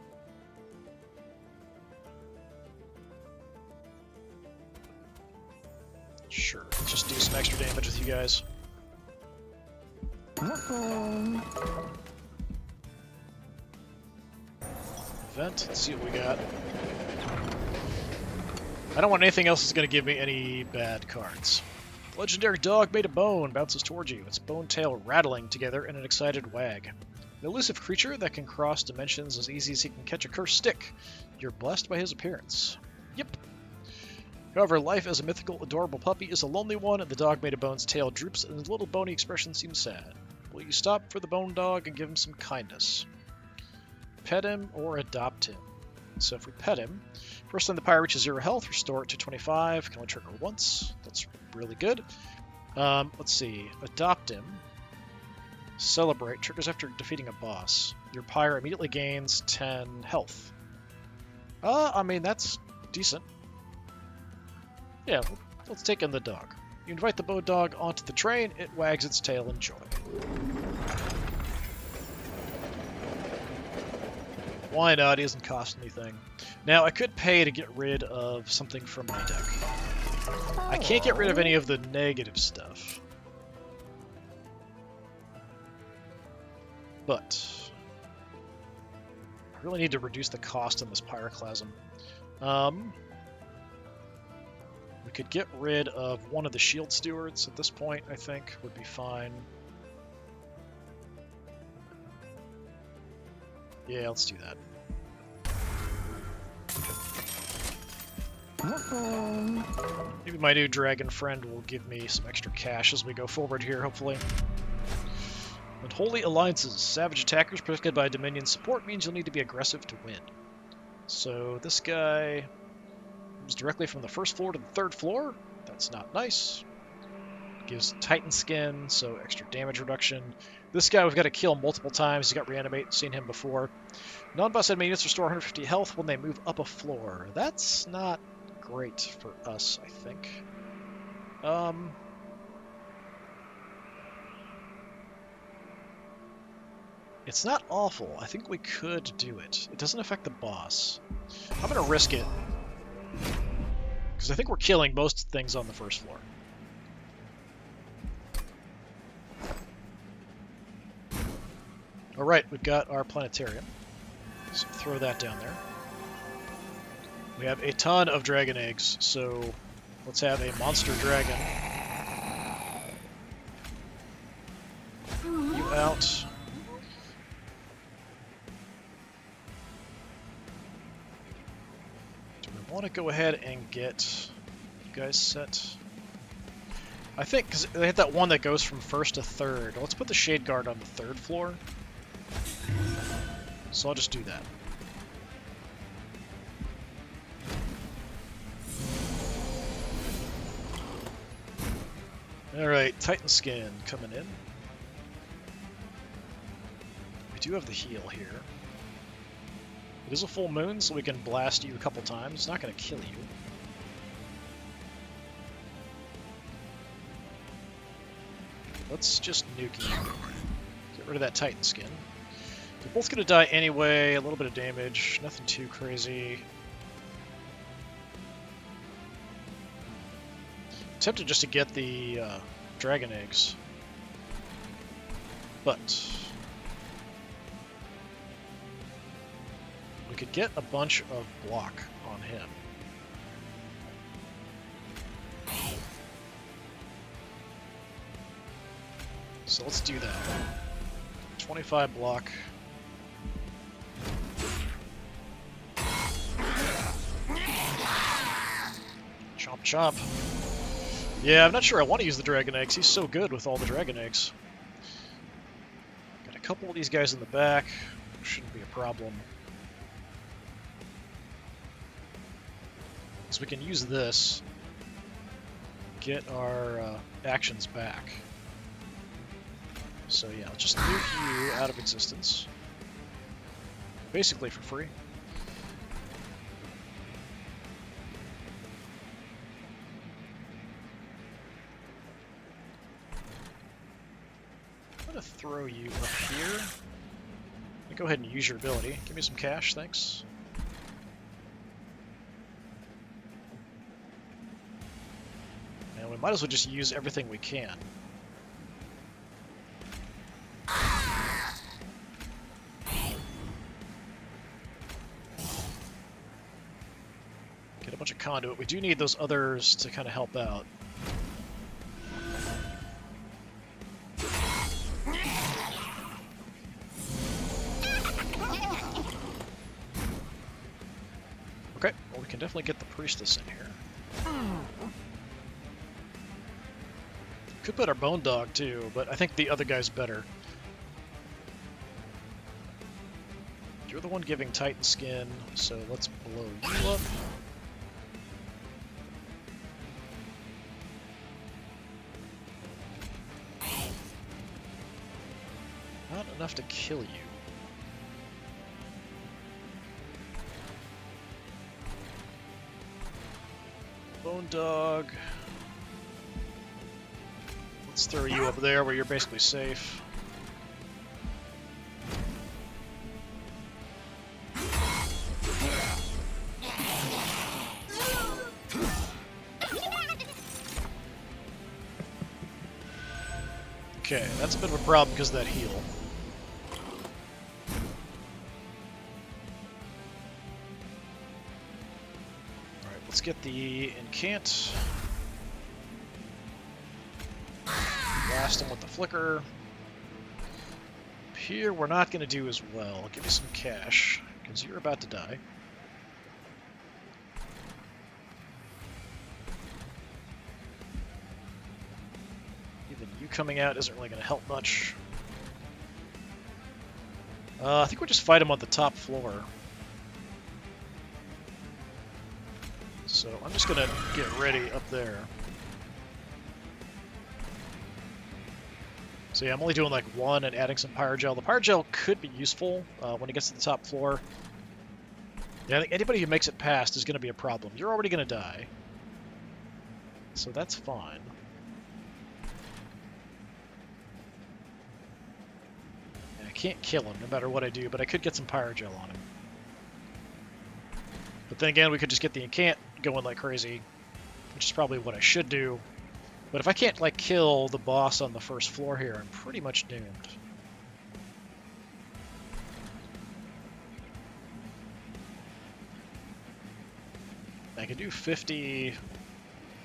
Sure, let's just do some extra damage with you guys. Event, let's see what we got. I don't want anything else that's going to give me any bad cards. The legendary dog made of bone bounces towards you, its bone tail rattling together in an excited wag. An elusive creature that can cross dimensions as easy as he can catch a cursed stick. You're blessed by his appearance. Yep. However, life as a mythical, adorable puppy is a lonely one, and the dog made of bone's tail droops and his little bony expression seems sad. Will you stop for the bone dog and give him some kindness? Pet him or adopt him. So if we pet him, first time the pirate reaches 0 health, restore it to 25. Can only trigger once. That's really good. Let's see. Adopt him. Celebrate. Triggers after defeating a boss. Your pirate immediately gains 10 health. I mean, that's decent. Yeah, let's take in the dog. You invite the bone dog onto the train. It wags its tail in joy. Why not? It doesn't cost anything. Now, I could pay to get rid of something from my deck. I can't get rid of any of the negative stuff. But I really need to reduce the cost on this Pyroclasm. We could get rid of one of the Shield Stewards at this point, I think, would be fine. Yeah, let's do that. Maybe my new dragon friend will give me some extra cash as we go forward here, hopefully. Unholy Alliances. Savage attackers protected by Dominion support means you'll need to be aggressive to win. So this guy comes directly from the first floor to the third floor. That's not nice. Gives Titan skin, so extra damage reduction. This guy we've got to kill multiple times. He's got reanimate, seen him before. Non-boss enemy units restore 150 health when they move up a floor. That's not great for us, I think. It's not awful. I think we could do it. It doesn't affect the boss. I'm going to risk it, because I think we're killing most things on the first floor. Alright, we've got our planetarium. So throw that down there. We have a ton of dragon eggs, so let's have a monster dragon. You out. Do we want to go ahead and get you guys set? I think, because they had that one that goes from first to third. Let's put the Shade Guard on the third floor. So I'll just do that. Alright, Titan Skin coming in. We do have the heal here. It is a full moon, so we can blast you a couple times. It's not going to kill you. Let's just nuke you. Get rid of that Titan Skin. They're both going to die anyway, a little bit of damage, nothing too crazy. Tempted just to get the dragon eggs, but we could get a bunch of block on him. So let's do that. 25 block. Chomp chomp. Yeah, I'm not sure I want to use the Dragon Eggs. He's so good with all the Dragon Eggs. Got a couple of these guys in the back. Shouldn't be a problem. So we can use this. Get our actions back. So yeah, I'll just nuke you out of existence. Basically for free. I'm gonna throw you up here. Go ahead and use your ability. Give me some cash, thanks. And we might as well just use everything we can. Get a bunch of conduit. We do need those others to kind of help out. Okay, well we can definitely get the priestess in here. Could put our bone dog too, but I think the other guy's better. You're the one giving Titan skin, so let's blow you up. Not enough to kill you. Bone dog. Let's throw you up there where you're basically safe. Okay, that's a bit of a problem because of that heal. Alright, let's get the incant. Blast him with the flicker. Up here, we're not going to do as well. Give me some cash, because you're about to die. Even you coming out isn't really going to help much. I think we'll just fight him on the top floor. So I'm just going to get ready up there. So yeah, I'm only doing like one and adding some Pyrogel. The Pyrogel could be useful when it gets to the top floor. Yeah, I think anybody who makes it past is going to be a problem. You're already going to die. So that's fine. Yeah, I can't kill him no matter what I do, but I could get some Pyrogel on him. But then again, we could just get the incant going like crazy, which is probably what I should do. But if I can't, like, kill the boss on the first floor here, I'm pretty much doomed. I can do 50,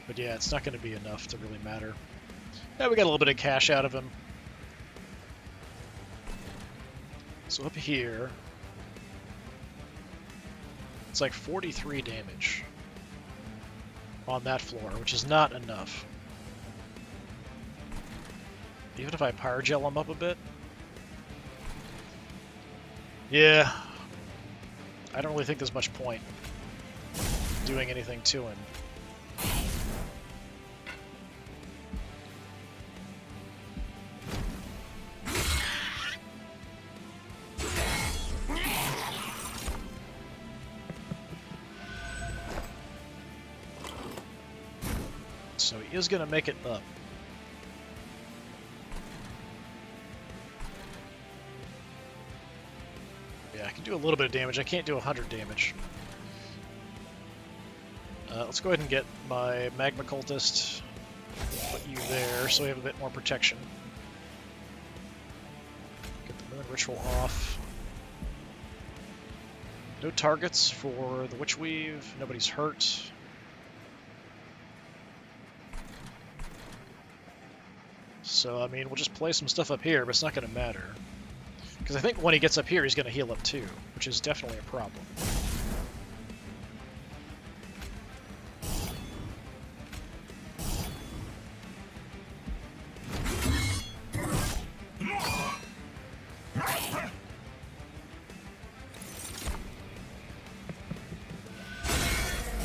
but yeah, it's not going to be enough to really matter. Now we got a little bit of cash out of him. So up here, it's like 43 damage on that floor, which is not enough. Even if I Pyrogel him up a bit? Yeah. I don't really think there's much point doing anything to him. So he is going to make it up. I can do a little bit of damage. I can't do 100 damage. Let's go ahead and get my Magma Cultist. Put you there so we have a bit more protection. Get the Moon Ritual off. No targets for the Witch Weave. Nobody's hurt. So, I mean, we'll just play some stuff up here, but it's not going to matter. Because I think when he gets up here, he's going to heal up too, which is definitely a problem.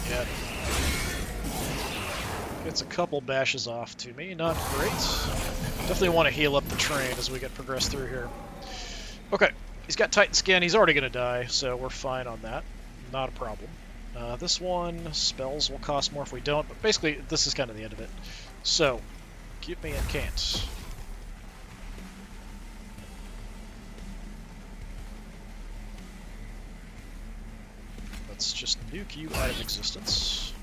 Yeah. Gets a couple bashes off to me, not great. Definitely want to heal up the train as we get progressed through here. Okay, he's got Titan Skin, he's already going to die, so we're fine on that. Not a problem. This one, spells will cost more if we don't, but basically this is kind of the end of it. So, give me Incant. Let's just nuke you out of existence.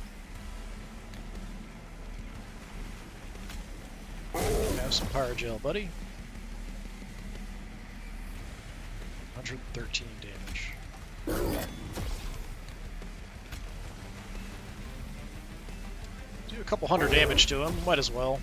Have some Pyrogel, buddy. 113 damage. Do a couple hundred damage to him, might as well.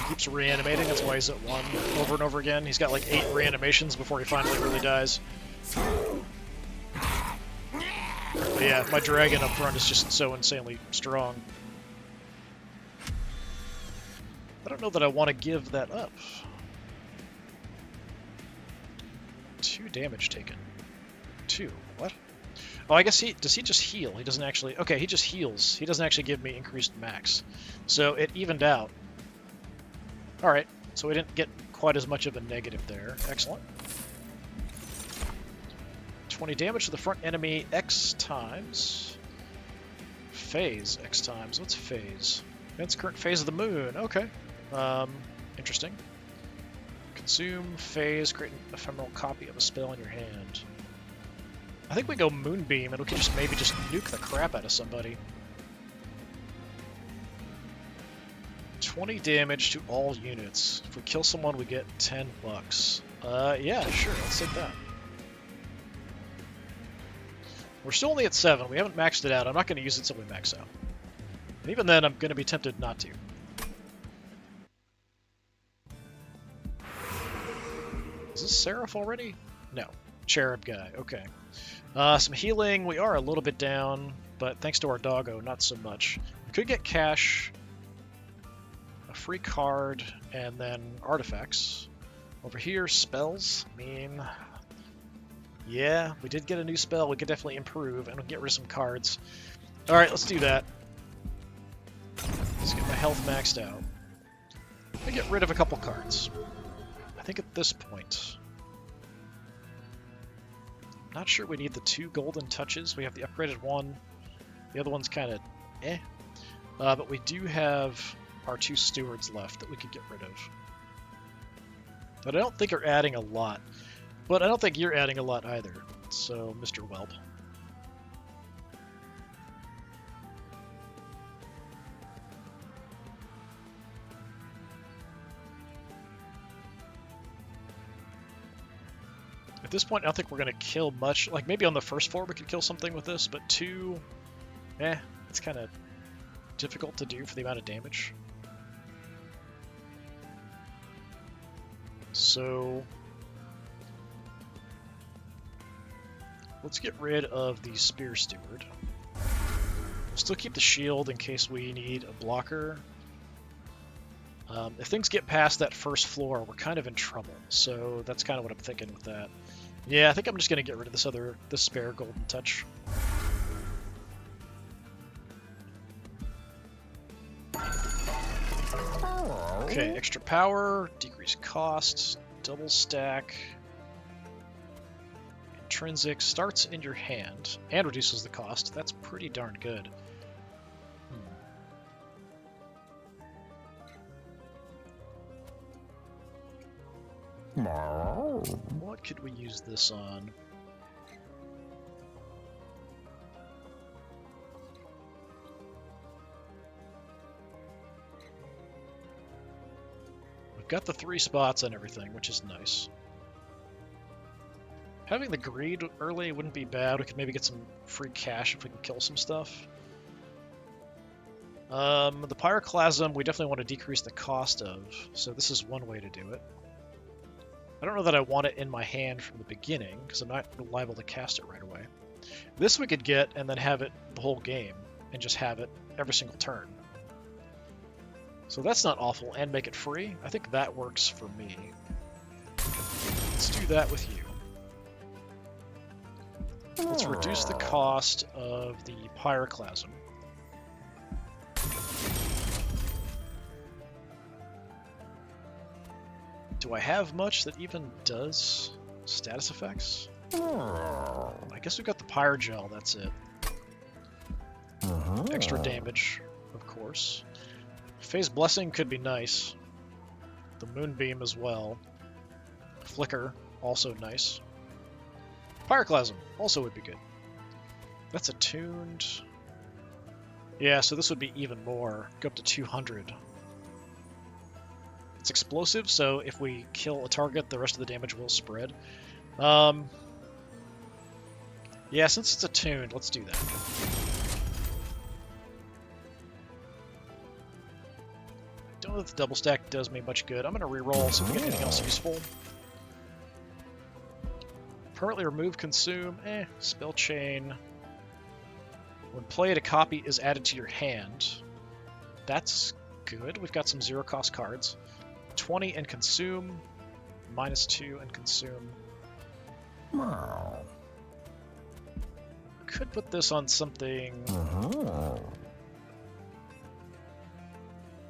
Keeps reanimating, that's why he's at 1 over and over again. He's got like 8 reanimations before he finally really dies. But yeah, my dragon up front is just so insanely strong. I don't know that I want to give that up. 2 damage taken. 2. What? Oh, I guess does he just heal? He doesn't actually... Okay, he just heals. He doesn't actually give me increased max. So it evened out. Alright, so we didn't get quite as much of a negative there. Excellent. 20 damage to the front enemy X times. Phase X times. What's phase? That's current phase of the moon. Okay. Interesting. Consume phase, create an ephemeral copy of a spell in your hand. I think we go Moonbeam and we can just maybe just nuke the crap out of somebody. 20 damage to all units. If we kill someone, we get 10 bucks. Yeah, sure, let's take that. We're still only at 7. We haven't maxed it out. I'm not going to use it until we max out. And even then, I'm going to be tempted not to. Is this Seraph already? No. Cherub guy. Okay. Some healing. We are a little bit down, but thanks to our doggo, not so much. We could get cash, a free card, and then artifacts. Over here, spells. I mean, yeah, we did get a new spell. We could definitely improve, and we'll get rid of some cards. All right, let's do that. Let's get my health maxed out. And get rid of a couple cards. I think at this point, not sure we need the 2 golden touches. We have the upgraded one. The other one's kind of eh. But we do have our 2 stewards left that we could get rid of. But I don't think are adding a lot. But I don't think you're adding a lot either. So, Mr. Whelp. At this point, I don't think we're going to kill much. Like, maybe on the first floor we could kill something with this, but 2... it's kind of difficult to do for the amount of damage. So... let's get rid of the Spear Steward. We'll still keep the shield in case we need a blocker. If things get past that first floor, we're kind of in trouble. So that's kind of what I'm thinking with that. Yeah, I think I'm just going to get rid of this spare golden touch. Okay, extra power, decreased cost, double stack. Intrinsic starts in your hand and reduces the cost. That's pretty darn good. What could we use this on? got the 3 spots and everything, which is nice. Having the greed early wouldn't be bad. We could maybe get some free cash if we can kill some stuff. The Pyroclasm we definitely want to decrease the cost of, so this is one way to do it. I don't know that I want it in my hand from the beginning, because I'm not liable to cast it right away. This we could get and then have it the whole game, and just have it every single turn. So that's not awful, and make it free. I think that works for me. Let's do that with you. Let's reduce the cost of the Pyroclasm. Do I have much that even does status effects? I guess we've got the Pyrogel, that's it. Extra damage, of course. Phase Blessing could be nice. The Moonbeam as well. Flicker, also nice. Pyroclasm also would be good. That's attuned. Yeah, so this would be even more. Go up to 200. It's explosive, so if we kill a target, the rest of the damage will spread. Yeah, since it's attuned, let's do that. Don't know if the double stack does me much good. I'm going to reroll so if we get anything else useful. Permanently remove, consume, spell chain. When played, a copy is added to your hand. That's good. We've got some zero cost cards. 20 and consume, -2 and consume. Could put this on something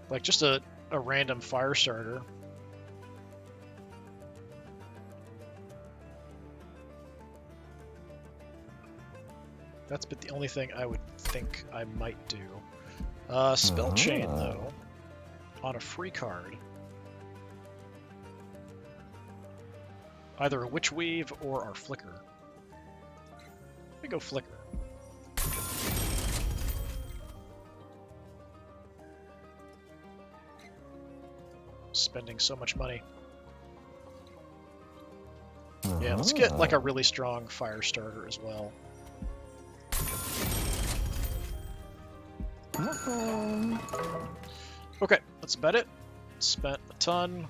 like just a random fire starter. That's but the only thing I would think I might do. Spell chain though, on a free card. Either a Witch Weave or our Flicker. Let me go Flicker. Spending so much money. Yeah, let's get like a really strong fire starter as well. Okay, that's about it. Spent a ton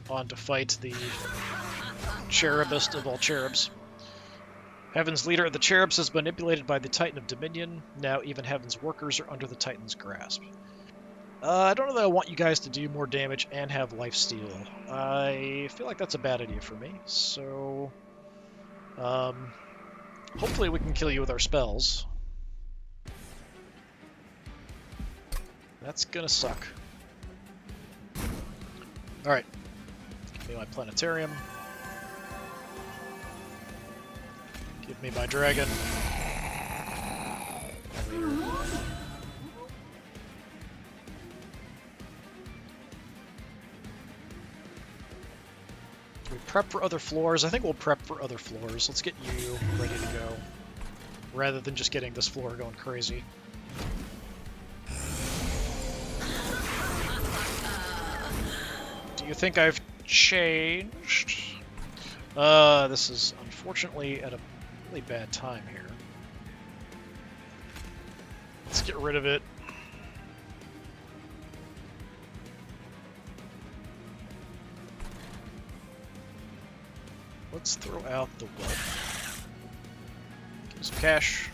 on to fight the cherubist of all cherubs. Heaven's leader of the cherubs is manipulated by the Titan of Dominion. Now even Heaven's workers are under the Titan's grasp. I don't know that I want you guys to do more damage and have lifesteal. I feel like that's a bad idea for me, so hopefully we can kill you with our spells. That's gonna suck. Alright. Give me my planetarium. Give me my dragon. We prep for other floors. I think we'll prep for other floors. Let's get you ready to go. Rather than just getting this floor going crazy. Do you think I've changed? This is unfortunately at a really bad time here. Let's get rid of it. Let's throw out the wealth. Give me some cash.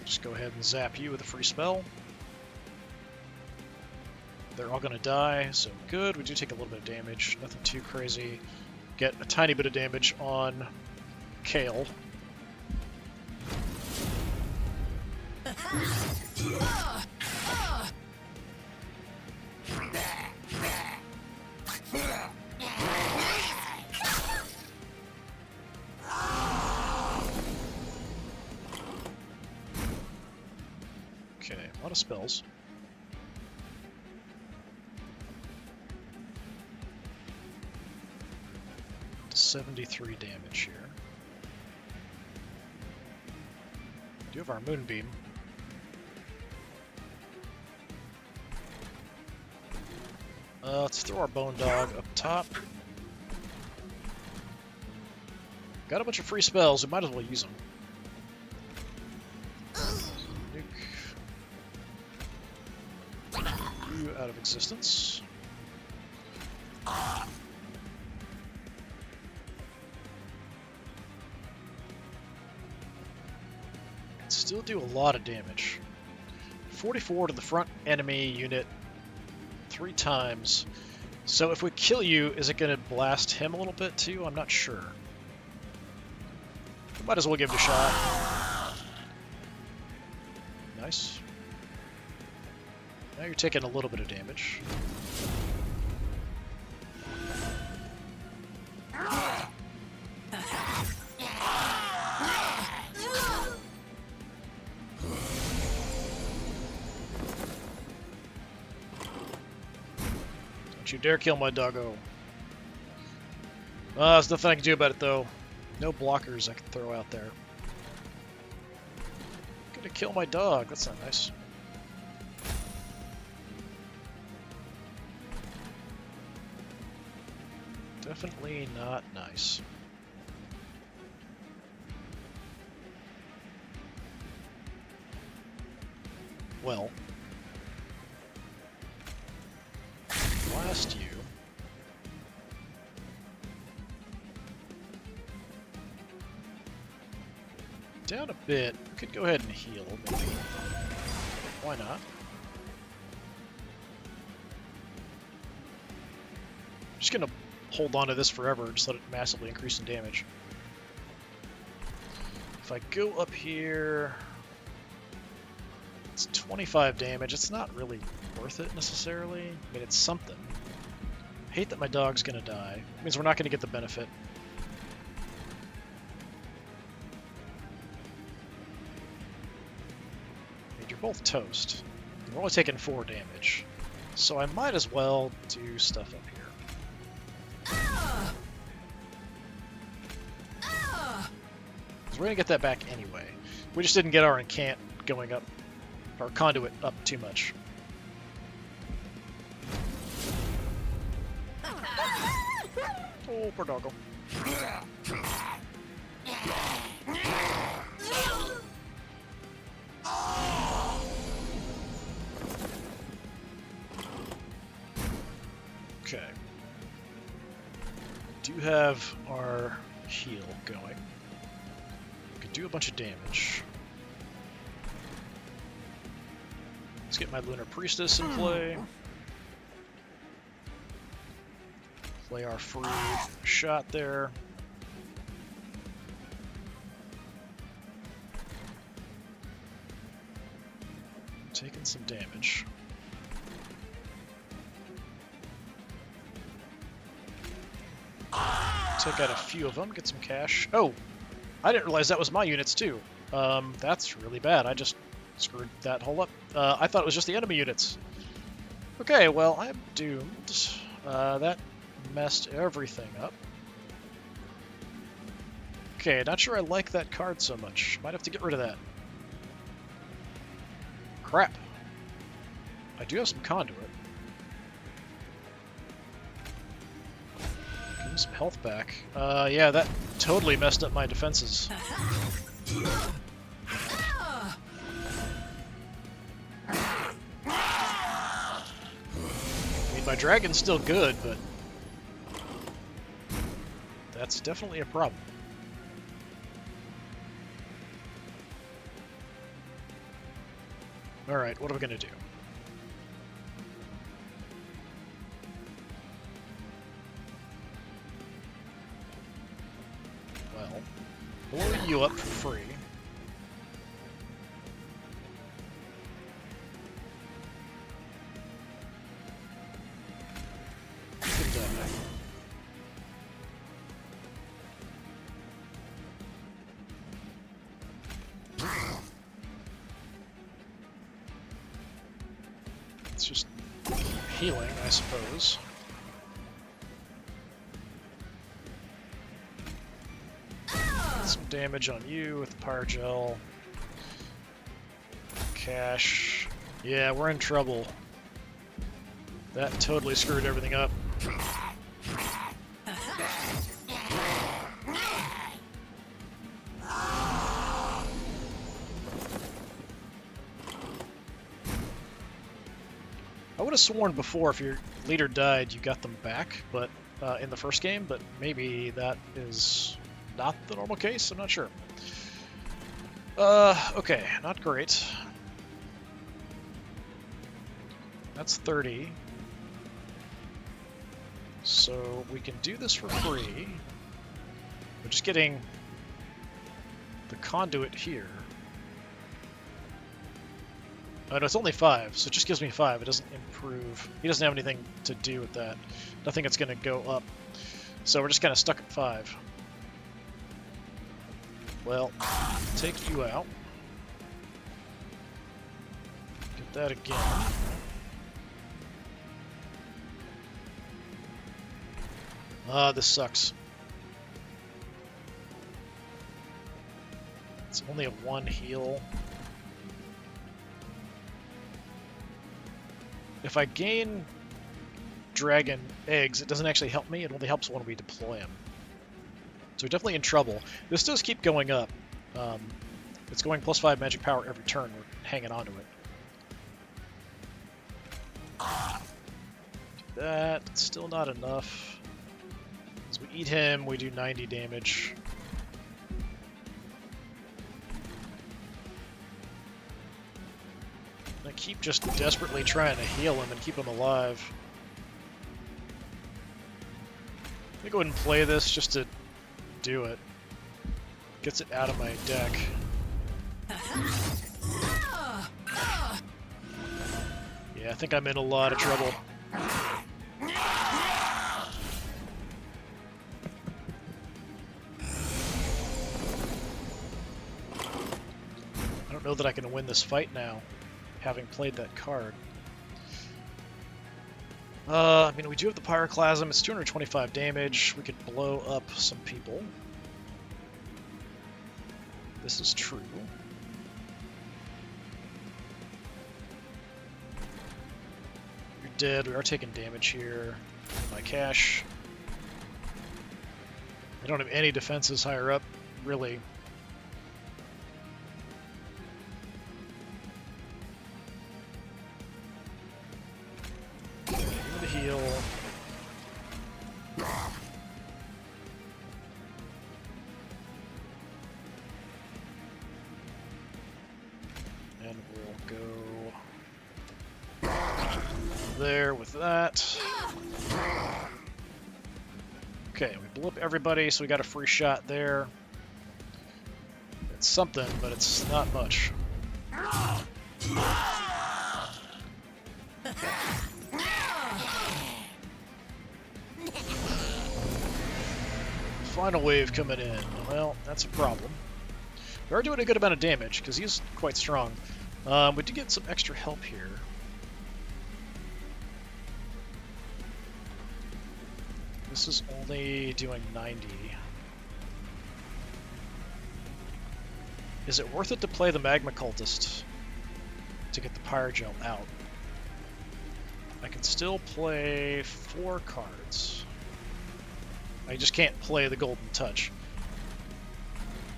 Just go ahead and zap you with a free spell. They're all gonna die, so good. We do take a little bit of damage, nothing too crazy. Get a tiny bit of damage on Kale. Okay, a lot of spells. $73 damage here. Do have our Moonbeam. Let's throw our Bone Dog up top. Got a bunch of free spells, we might as well use them. Nuke. You out of existence. Still do a lot of damage. 44 to the front enemy unit 3 times. So if we kill you, is it going to blast him a little bit too? I'm not sure. We might as well give it a shot. Nice. Now you're taking a little bit of damage. Don't you dare kill my doggo. There's nothing I can do about it though. No blockers I can throw out there. Gonna kill my dog, that's not nice. Definitely not nice. Well, blast you. Down a bit. We could go ahead and heal, maybe. Why not? Just gonna hold on to this forever, just let it massively increase in damage. If I go up here, it's 25 damage. It's not really worth it necessarily. I mean, it's something. I hate that my dog's gonna die. It means we're not gonna get the benefit. I mean, you're both toast. We're only taking 4 damage. So I might as well do stuff up here. We're gonna get that back anyway. We just didn't get our incant going up, our conduit up too much. Oh, poor doggo. Okay. Do have our heal going. Could do a bunch of damage. Let's get my Lunar Priestess in play. Play our free shot there. Taking some damage. Take out a few of them, get some cash. Oh! I didn't realize that was my units too. That's really bad. I just screwed that whole up. I thought it was just the enemy units. Okay, well, I'm doomed. That messed everything up. Okay, not sure I like that card so much. Might have to get rid of that. Crap. I do have some conduit. Give me some health back. Yeah, that totally messed up my defenses. I mean, my dragon's still good, but that's definitely a problem. Alright, what are we gonna do? Well, blow you up for free. You can die. It's just healing, I suppose. Some damage on you with the Pyre Gel. cash. Yeah, we're in trouble. That totally screwed everything up. I would have sworn before if your leader died, you got them back, but in the first game, but maybe that is not the normal case. I'm not sure. Okay, not great. That's 30. So we can do this for free. We're just getting the conduit here. Oh, no, it's only 5, so it just gives me 5. It doesn't improve. He doesn't have anything to do with that. Nothing that's going to go up. So we're just kind of stuck at 5. Well, take you out. Get that again. This sucks. It's only a 1 heal. If I gain dragon eggs, it doesn't actually help me. It only helps when we deploy them. So we're definitely in trouble. This does keep going up. It's going +5 magic power every turn. We're hanging on to it. Do that. It's still not enough. As we eat him, we do 90 damage. I keep just desperately trying to heal him and keep him alive. Let me go ahead and play this just to do it. Gets it out of my deck. Yeah, I think I'm in a lot of trouble. I don't know that I can win this fight now, having played that card. I mean, we do have the Pyroclasm. It's 225 damage. We could blow up some people. This is true. You're dead. We are taking damage here. My cash. I don't have any defenses higher up, really. Heal. And we'll go there with that. Okay, we blew up everybody, so we got a free shot there. It's something, but it's not much. Final wave coming in. Well, that's a problem. We are doing a good amount of damage, because he's quite strong. We do get some extra help here. This is only doing 90. Is it worth it to play the Magma Cultist to get the Pyrogel out? I can still play 4 cards. I just can't play the Golden Touch.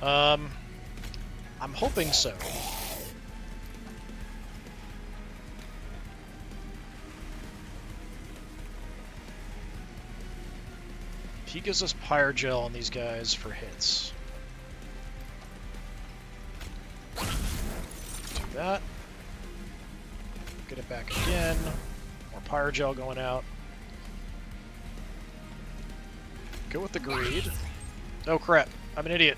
I'm hoping so. He gives us Pyrogel on these guys for hits. Do that. Get it back again. More Pyrogel going out. Go with the greed. Oh crap, I'm an idiot.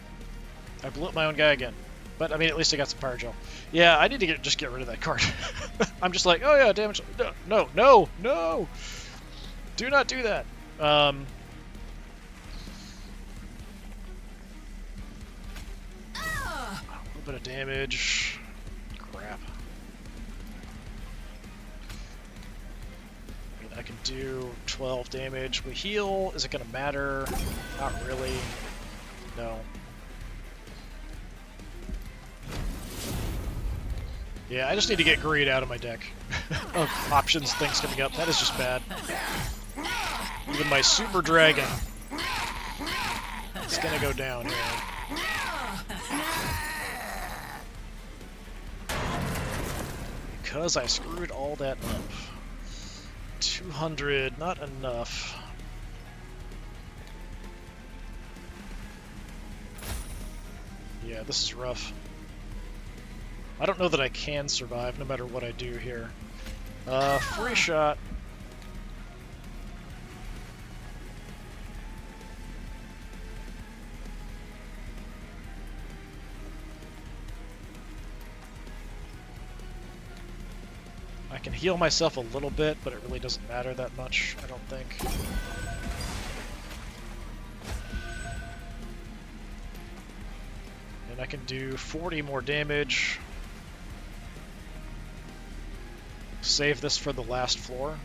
I blew up my own guy again. But I mean, at least I got some Pyrogel. Yeah, I need to just get rid of that card. I'm just like, oh yeah, damage. No. Do not do that. A little bit of damage. Crap. I can do 12 damage. We heal. Is it going to matter? Not really. No. Yeah, I just need to get Greed out of my deck of options, things coming up. That is just bad. Even my Super Dragon is gonna go down here. Because I screwed all that up. 200, not enough. Yeah, this is rough. I don't know that I can survive no matter what I do here. Free shot. I can heal myself a little bit, but it really doesn't matter that much, I don't think. And I can do 40 more damage. Save this for the last floor.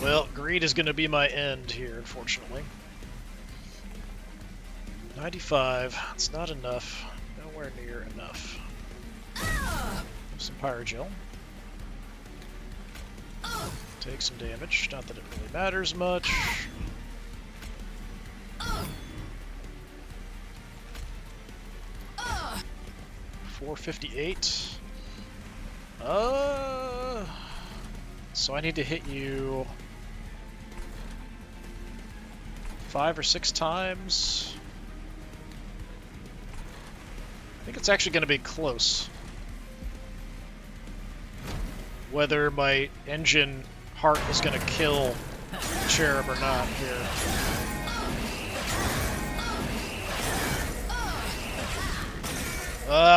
Well, greed is going to be my end here, unfortunately. 95. It's not enough. Nowhere near enough. Some Pyrogel. Take some damage. Not that it really matters much. $458. So I need to hit you 5 or 6 times. I think it's actually going to be close. Whether my engine heart is going to kill the Cherub or not here.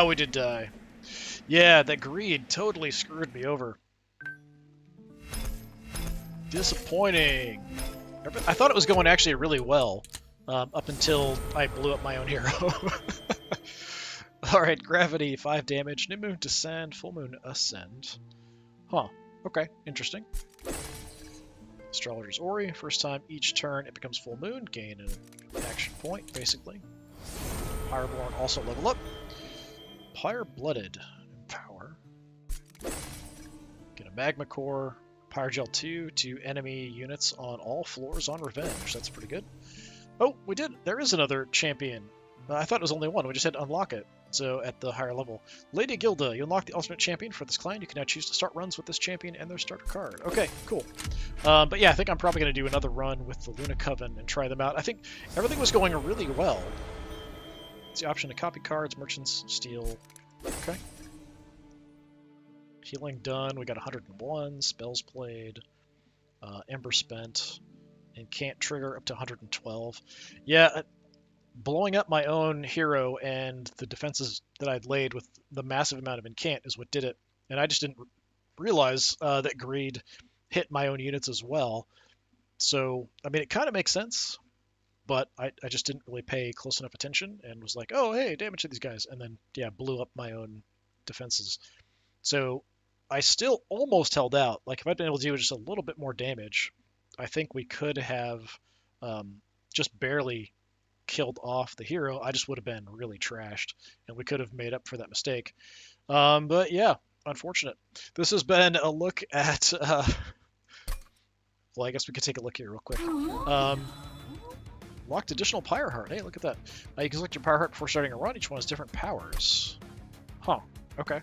We did die. Yeah, that greed totally screwed me over. Disappointing. I thought it was going actually really well, up until I blew up my own hero. Alright, Gravity, 5 damage. New Moon Descend, Full Moon Ascend. Huh. Okay, interesting. Astrologer's Ori, first time each turn it becomes full moon, gain an action point, basically. Pyreborn also level up. Pyre-Blooded, Empower. Get a Magma Core. Pyrogel 2 to enemy units on all floors on Revenge. That's pretty good. Oh, we did. There is another champion. I thought it was only one. We just had to unlock it. So at the higher level. Lady Gilda, you unlock the ultimate champion for this clan. You can now choose to start runs with this champion and their starter card. Okay, cool. But yeah, I think I'm probably going to do another run with the Luna Coven and try them out. I think everything was going really well. It's the option to copy cards, merchants, steal. Okay. Healing done. We got 101. Spells played. Ember spent. And can't trigger up to 112. Yeah, blowing up my own hero and the defenses that I'd laid with the massive amount of incant is what did it. And I just didn't realize that greed hit my own units as well. So, I mean, it kind of makes sense, but I just didn't really pay close enough attention and was like, oh, hey, damage to these guys. And then, yeah, blew up my own defenses. So I still almost held out. Like, if I'd been able to do just a little bit more damage, I think we could have just barely killed off the hero. I just would have been really trashed, and we could have made up for that mistake. But yeah, unfortunate. This has been a look at... well, I guess we could take a look here real quick. Locked additional Pyre Heart. Hey, look at that. You can select your Pyre Heart before starting a run. Each one has different powers. Huh. Okay.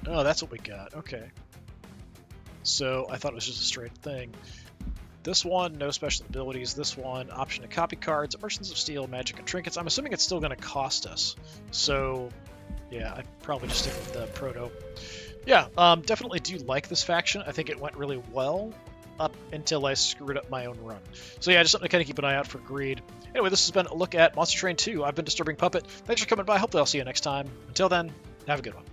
Oh, that's what we got. Okay. So I thought it was just a straight thing. This one, no special abilities. This one, option to copy cards, Merchants of Steel, Magic, and Trinkets. I'm assuming it's still going to cost us. So, yeah, I'd probably just stick with the Proto. Yeah, definitely do like this faction. I think it went really well up until I screwed up my own run. So yeah, just something to kind of keep an eye out for greed. Anyway, this has been a look at Monster Train 2. I've been Disturbing Puppet. Thanks for coming by. Hopefully I'll see you next time. Until then, have a good one.